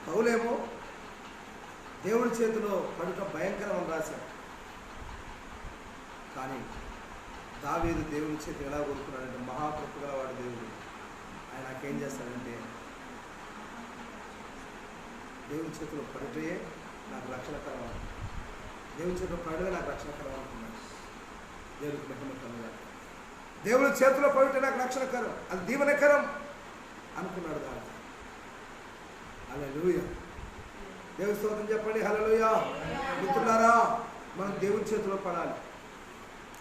పౌలేమో దేవుడి చేతిలో పడుట భయంకరం అని రాశాడు. కానీ దావీదు దేవుని చేతి ఎలా కోరుకున్నాడంటే మహాకృప గలవాడు దేవుడు. ఆయన నాకేం చేస్తాడంటే దేవుని చేతిలో పడితే నాకు రక్షణకరం, దేవుని చేతిలో పడమే నాకు రక్షణకరం అనుకున్నాడు. దేవుడికి మహిమకరంగా దేవుని చేతిలో పడితే నాకు రక్షణకరం, అది దీవెనకరం అనుకున్నాడు దాన్ని. హల్లెలూయా, దేవుని స్తోత్రం చెప్పండి. హల్లెలూయా. మిత్రులారా, మనం దేవుని చేతిలో పడాలి.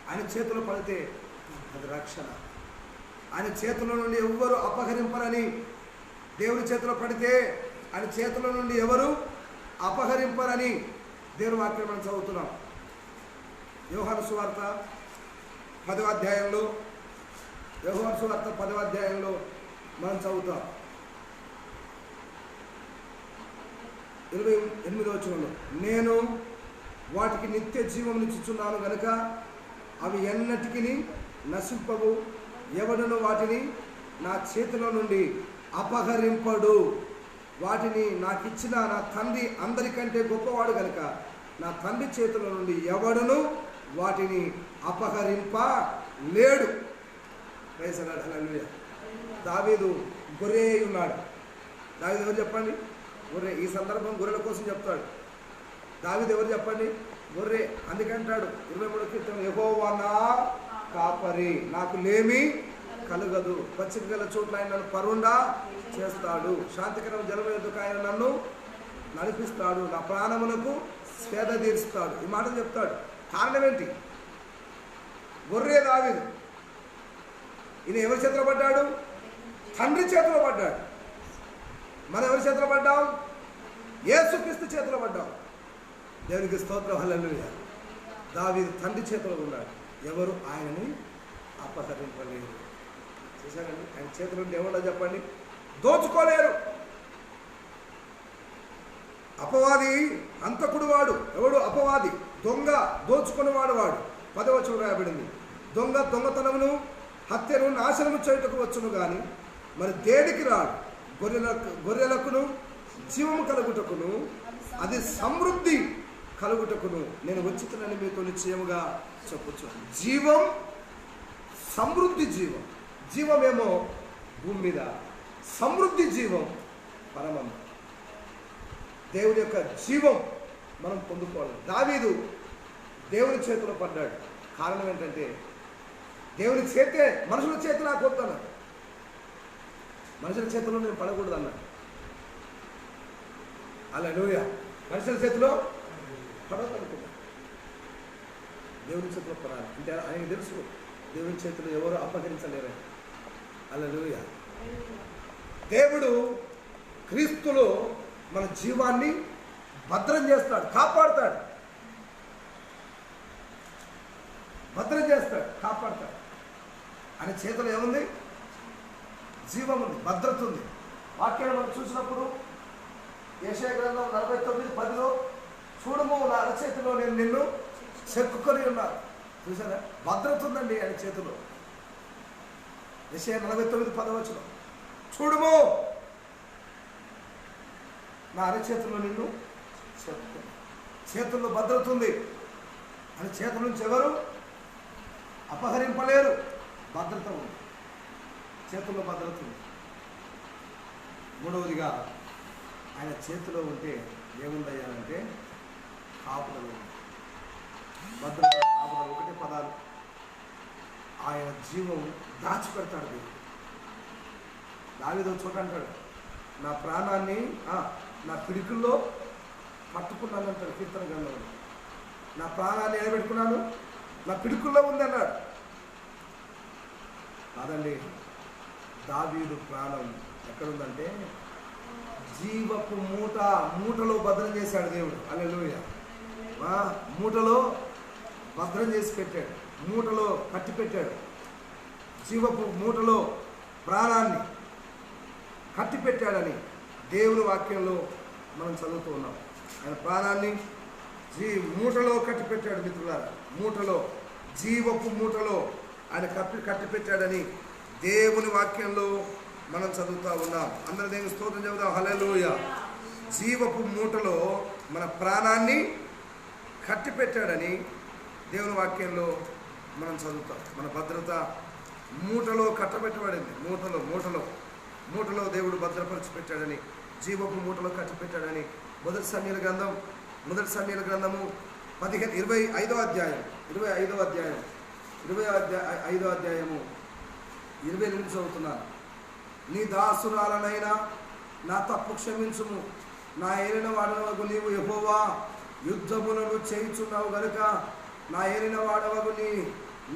ఆయన చేతిలో పడితే అది రక్షణ. ఆయన చేతిలో నుండి ఎవ్వరు అపహరింపరని, దేవుని చేతిలో పడితే ఆయన చేతిలో నుండి ఎవరు అపహరింపరని దేవుని వాక్యం మనం చదువుతున్నాం. యోహాను సువార్త 10వ అధ్యాయంలో, యోహాను సువార్త 10వ అధ్యాయంలో మనం చదువుతాం. 28వ వచనంలో, నేను వాటికి నిత్య జీవం ఇచ్చుచున్నాను గనుక అవి ఎన్నటికి నశింపవు, ఎవడును వాటిని నా చేతిలో నుండి అపహరింపడు. వాటిని నాకు ఇచ్చిన నా తండ్రి అందరికంటే గొప్పవాడు కనుక నా తండ్రి చేతిలో నుండి ఎవడును వాటిని అపహరింప లేడు. Praise the lord. హల్లెలూయా. దావీదు గొర్రె ఉన్నాడు. దావీదు ఎవరు చెప్పండి? గొర్రె. ఈ సందర్భం గొర్రెల కోసం చెప్తాడు. దావీదు ఎవరు చెప్పండి? గొర్రె. అందుకంటాడు 23 కీర్తన, యెహోవా నా కాపరి, నాకు లేమి కలుగదు, పచ్చిక గల చోట్ల ఆయన నన్ను పరుండా చేస్తాడు, శాంతికరం జలము ఎదుక ఆయన నన్ను నడిపిస్తాడు, నా ప్రాణములకు స్వేద తీరుస్తాడు. ఈ మాట చెప్తాడు. కారణం ఏంటి? గొర్రె దావీదు. ఈయన ఎవరి చేతిలో పడ్డాడు? తండ్రి చేతిలో పడ్డాడు. మనం ఎవరి చేతిలో పడ్డాం? యేసుక్రీస్తు చేతిలో పడ్డాం. దేవునికి స్తోత్రం. హల్లెలూయా. దావీదు తండ్రి చేతిలో ఉన్నాడు. ఎవరు ఆయనని అపహరింపలేరు. చూసారండి, ఆయన చేతిలో ఉంటే ఏమన్నా చెప్పండి, దోచుకోలేరు. అపవాది హంతకుడు వాడు. ఎవడు అపవాది? దొంగ, దోచుకునేవాడు వాడు. 10వ వచనం రాయబడింది, దొంగ దొంగతనమును హత్యను నాశనము చేయుటకు వచ్చును కానీ మరి దేనికి రాడు. గొర్రెలకును జీవము కలుగుటకును అది సమృద్ధి కలుగుటకును నేను వచ్చుతున్నాను మీతో నిశ్చయముగా చెప్పొచ్చు. జీవం, సమృద్ధి జీవం. జీవమేమో భూమి మీద, సమృద్ధి జీవం పరమం. దేవుని యొక్క జీవం మనం పొందుకోవాలి. దావీదు దేవుని చేతిలో పడ్డాడు. కారణం ఏంటంటే దేవుని చేతే, మనుషుల చేతి నాకు వద్దన్నాడు. మనుషుల చేతిలో నేను పడకూడదు అన్నాడు. హల్లెలూయా. మనుషుల చేతిలో పడకూడదు, దేవుని చేతిలో పడాలి. అంటే ఆయనకు తెలుసు దేవుని చేతిలో ఎవరు అపహరించలేరు. హల్లెలూయా. దేవుడు క్రీస్తులో మన జీవాన్ని భద్రం చేస్తాడు, కాపాడుతాడు. భద్రం చేస్తాడు, కాపాడుతాడు. ఆయన చేతిలో ఏముంది? జీవం ఉంది, భద్రత ఉంది. వాక్యాన్ని మనం చూసినప్పుడు యెషయా గ్రంథం 49:10లో, చూడుము నా అరచేతిలో నేను నిన్ను చెక్కుకొని ఉన్నాను, చూసారా, భద్రత ఉందండి ఆయన చేతిలో. యెషయా 49:10 చూడుము నా అరచేతిలో నిన్ను చెప్పుకుని. చేతుల్లో భద్రత ఉంది. ఆయన చేతుల నుంచి ఎవరు అపహరింపలేరు. భద్రత ఉంది, చేతుల్లో భద్రత ఉంది. మూడవదిగా ఆయన చేతిలో ఉంటే ఏముందయ్యానంటే కాపుదల ఉంది. భద్రత, కాపుదల ఒకటే పదాలు. ఆయన జీవం దాచిపెడతాడు దేవుడు. దావీదు చోట అంటాడు, నా ప్రాణాన్ని నా పిడికుల్లో పట్టుకున్నాను అంటాడు కీర్తన గ్రంథంలో. నా ప్రాణాన్ని నిలబెట్టుకున్నాను, నా పిడుకుల్లో ఉంది అన్నాడు. కాదండి, దావీదు ప్రాణం ఎక్కడుందంటే జీవపు మూటలో భద్రం చేశాడు దేవుడు. హల్లెలూయా. మూటలో భద్రం చేసి పెట్టాడు, మూటలో కట్టి పెట్టాడు. జీవపు మూటలో ప్రాణాన్ని కట్టి పెట్టాడని దేవుని వాక్యంలో మనం చదువుతూ ఉన్నాం. ఆయన ప్రాణాన్ని మూటలో కట్టి పెట్టాడు. మిత్రులారా, మూటలో, జీవపు మూటలో ఆయన కట్టి పెట్టాడని దేవుని వాక్యంలో మనం చదువుతూ ఉన్నాం. అందరూ దేవుని స్తోత్రం చెబుదాం. హల్లెలూయా. జీవపు మూటలో మన ప్రాణాన్ని కట్టి పెట్టాడని దేవుని వాక్యంలో మనం చదువుతాం. మన భద్రత మూటలో కట్టబెట్టబడింది. మూటలో దేవుడు భద్రపరిచి పెట్టాడని, జీవపు మూటలో కట్టి పెట్టాడని మొదటి సమూయేలు గ్రంథము 25వ అధ్యాయం 28 చదువుతున్నాను. నీ దాసురాలనైనా నా తప్పు క్షమించుము, నా ఏలిన వాడవగు నీవు యెహోవా యుద్ధములను చేయుచున్నావు గనుక నా ఏలిన వాడవగు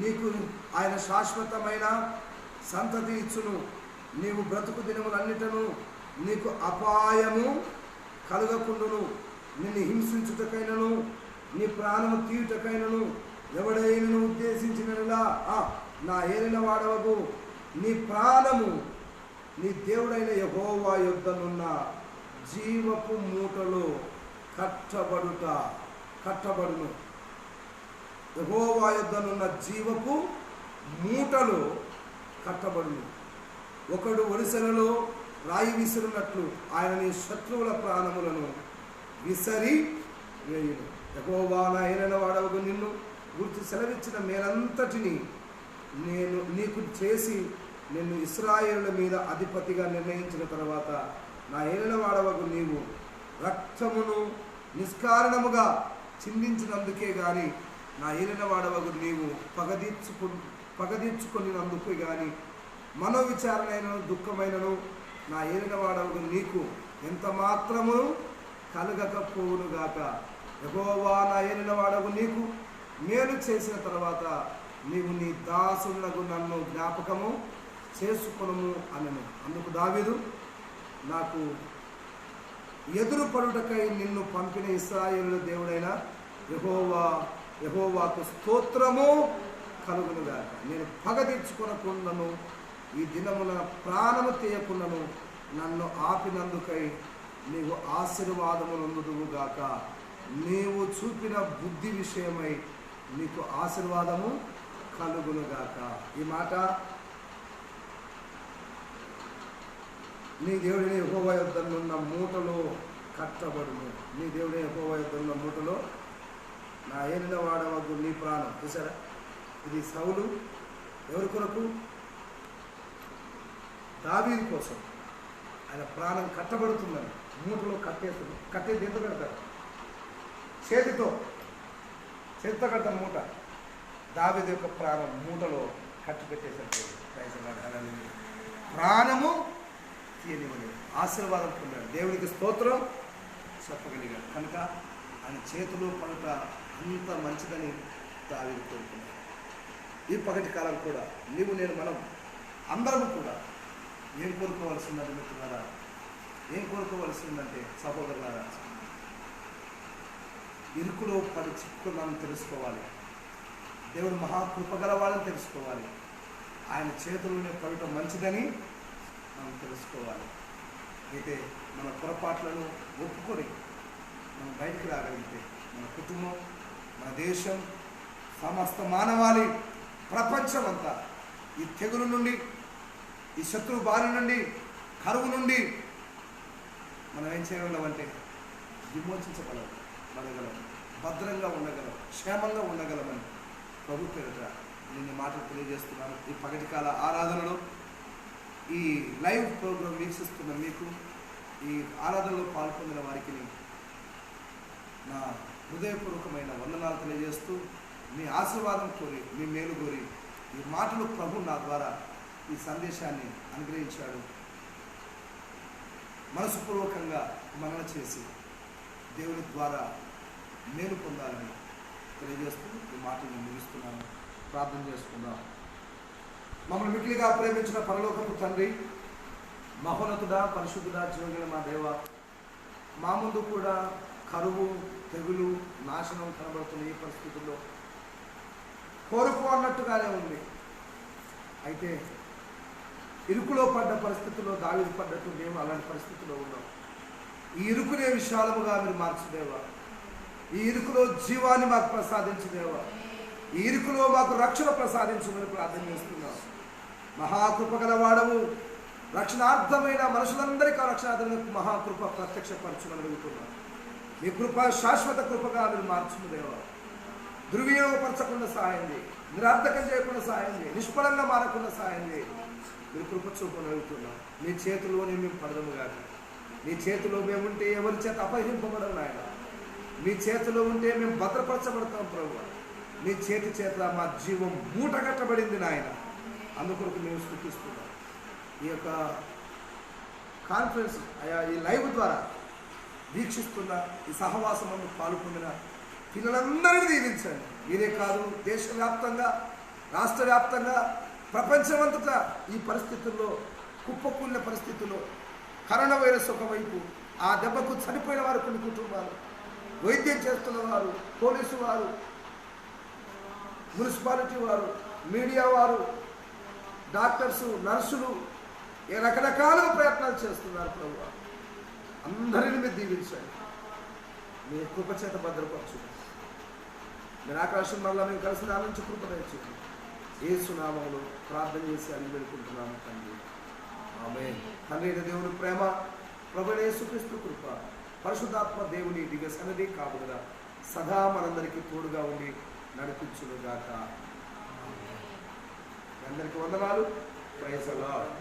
నీకు ఆయన శాశ్వతమైన సంతతి ఇచ్చును. నీవు బ్రతుకు దినములన్నిటను నీకు అపాయము కలుగకుండును. నిన్ను హింసించుటకైనను నీ ప్రాణము తీయుటకైనను ఎవడైనను ఉద్దేశించినలా నా ఏలిన వాడవగు నీ ప్రాణము నీ దేవుడైన యెహోవా యొద్దనున్న జీవపు మూటలో కట్టబడును. యెహోవా యొద్దనున్న జీవపు మూటలో కట్టబడును. ఒకడు ఒడిసెలలో రాయి విసిరినట్లు ఆయన నీ శత్రువుల ప్రాణములను విసరి వేయును. యెహోవా నా ఏలిన వాడవగు నిన్ను గురించి సెలవిచ్చిన మేలంతటిని నేను నీకు చేసి నిన్ను ఇశ్రాయేలుల మీద అధిపతిగా నిర్ణయించిన తర్వాత నా ఏలిన వాడవగు నీవు రక్తమును నిష్కారణముగా చిందించినందుకే గాని నా ఏలిన వాడవగు నీవు పగదీర్చుకున్నందుకే గాని మనోవిచారణైనను దుఃఖమైనను నా ఏలిన వాడవగు నీకు ఎంత మాత్రము కలగకపోవునుగాక. యెహోవా నా ఏలిన వాడవు నీకు మేలు చేసిన తర్వాత నీవు నీ దాసులకు నన్ను జ్ఞాపకము చేసుకొనుము అనను. అందుకు దావీదు, నాకు ఎదురు పడుటకై నిన్ను పంపిన ఇశ్రాయేలు దేవుడైన యెహోవాకు స్తోత్రము కలుగునుగాక. నేను పగ తీర్చుకొనకుండాను ఈ దినమున ప్రాణము తీయకుండాను నన్ను ఆపినందుకై నీవు ఆశీర్వాదమునందుదువుగాక. నీవు చూపిన బుద్ధి విషయమై నీకు ఆశీర్వాదము కలుగునుగాక. ఈ మాట నీ దేవుడిని యెహోవా యొద్దనున్న మూటలో కట్టబడును. నీ దేవుడిని యెహోవా యొద్దనున్న మూటలో నా ఏలిన వాడవగు నీ ప్రాణం. చూసారా, ఇది సౌలు ఎవరి కొరకు? దావీదు కోసం. ఆయన ప్రాణం కట్టబడుతుందని మూటలో కట్టేది ఎంత పెడతారు? చేతితో కడతాను మూట. దావీదు యొక్క ప్రాణం మూటలో కట్టి పెట్టేసరికి ప్రాణము తీయనివ్వలేదు, ఆశీర్వాదం పొందాడు. దేవునికి స్తోత్రం చెప్పగలిగాడు. కనుక ఆయన చేతిలో పనుట అంత మంచిదని దావీదు కోరుకున్నాడు. ఈ పగటి కాలం కూడా నీవు నేను మనం అందరం కూడా ఏం కోరుకోవాల్సిందంటే మిత్రులారా, ఏం కోరుకోవాల్సిందంటే సహోదరులారా, ఇరుకులో పడి చిక్కున్నాను తెలుసుకోవాలి. దేవుడు మహాకృపగలవాడని తెలుసుకోవాలి. ఆయన చేతుల్లోనే పడటం మంచిదని మనం తెలుసుకోవాలి. అయితే మన పొరపాట్లను ఒప్పుకొని మనం బయటికి రాగలిగితే మన కుటుంబం, మన దేశం సమస్త మానవాళి ప్రపంచమంతా ఈ తెగులు నుండి, ఈ శత్రువు బారి నుండి, కరువు నుండి మనం ఏం చేయగలమంటే విమోచించగలం, భద్రంగా ఉండగలం, క్షేమంగా ఉండగలమని ప్రభు పేరిట నేను మాటలు తెలియజేస్తున్నాను. ఈ పగటికాల ఆరాధనలో ఈ లైవ్ ప్రోగ్రాం వీక్షిస్తున్న మీకు, ఈ ఆరాధనలో పాల్పొందిన వారికి నా హృదయపూర్వకమైన వందనాలు తెలియజేస్తూ, మీ ఆశీర్వాదం కోరి, మీ మేలు కోరి ఈ మాటలు ప్రభు నా ద్వారా ఈ సందేశాన్ని అనుగ్రహించాడు. మనసుపూర్వకంగా మనన చేసి దేవుని ద్వారా మేలు పొందాలని తెలియజేస్తూ ఈ మాటలు నేను ముగిస్తున్నాను. ప్రార్థన చేసుకుందాం. మమ్మల్ని మిక్కిలిగా ప్రేమించిన పరలోకపు తండ్రి, మహోన్నతుడా, పరిశుద్ధుడా, జీవగల మా దేవ, మా ముందు కూడా కరువు, తెగులు, నాశనం కనబడుతున్న ఈ పరిస్థితుల్లో కోరుకో అన్నట్టుగానే ఉంది. అయితే ఇరుకులో పడ్డ పరిస్థితుల్లో దావీదు పడ్డట్టు మేము అలాంటి పరిస్థితుల్లో ఉన్నాం. ఈ ఇరుకునే విశాలముగా మీరు మార్చుదేవా, ఈ ఇరుకులో జీవాన్ని మాకు ప్రసాదించుదేవా, ఈ ఇరుకులో మాకు రక్షణ ప్రసాదించమని ప్రార్థన చేస్తున్నాం. మహాకృపగల వాడవు, రక్షణార్థమైన మనుషులందరికీ రక్షణార్థమైన మహాకృప ప్రత్యక్షపరచుమని అడుగుతున్నాం. మీ కృప శాశ్వత కృపగా మీరు మార్చుదేవా. దుర్వినియోగపరచకుండా సహాయం చేయి, నిరర్థకం చేయకుండా సహాయం చేయి, నిష్ఫలంగా మారకుండా సహాయం చేయి. మీరు కృప చూపని అడుగుతున్నాం. మీ చేతిలోనే మేము పడదము కాదు, మీ చేతిలో మేము ఉంటే ఎవరి చేత అపహరింపబడము నాయన. మీ చేతిలో ఉంటే మేము భద్రపరచబడతాం ప్రభు. మీ చేతి చేత మా జీవం మూట కట్టబడింది నాయన. అందుకొరకు మేము స్తుతిస్తున్నాం. ఈ యొక్క కాన్ఫరెన్స్ ఈ లైవ్ ద్వారా వీక్షిస్తున్న, ఈ సహవాసంలో పాల్గొందిన పిల్లలందరినీ దీవించండి. మీరే కాదు, దేశవ్యాప్తంగా, రాష్ట్ర వ్యాప్తంగా, ప్రపంచమంతటా ఈ పరిస్థితుల్లో, కుప్పకూలిన పరిస్థితుల్లో, కరోనా వైరస్ ఒకవైపు, ఆ దెబ్బకు చనిపోయిన వారు కొన్ని కుటుంబాలు, వైద్యం చేస్తున్న వారు, పోలీసు వారు, మున్సిపాలిటీ వారు, మీడియా వారు, డాక్టర్సు, నర్సులు రకరకాలుగా ప్రయత్నాలు చేస్తున్నారు ప్రభు. అందరిని మీరు దీవించండి, మీ కృపచేత భద్రపరచు. మీరు ఆకాశం వల్ల మేము కలిసి నా నుంచి కృప తెచ్చింది. యేసు నామములో ప్రార్థన చేసి అడిగి వెళ్ళుకుంటున్నాము తండ్రి, ఆమేన్. తండ్రి అయిన దేవుని ప్రేమ, ప్రభువైన యేసుక్రీస్తు కృప, పరిశుద్ధాత్మ దేవుని దివ్య సన్నిధి కాపుదల సదా మనందరికీ తోడుగా ఉండి నడిపించునుగాక. అందరికీ వందనాలు. Praise the lord.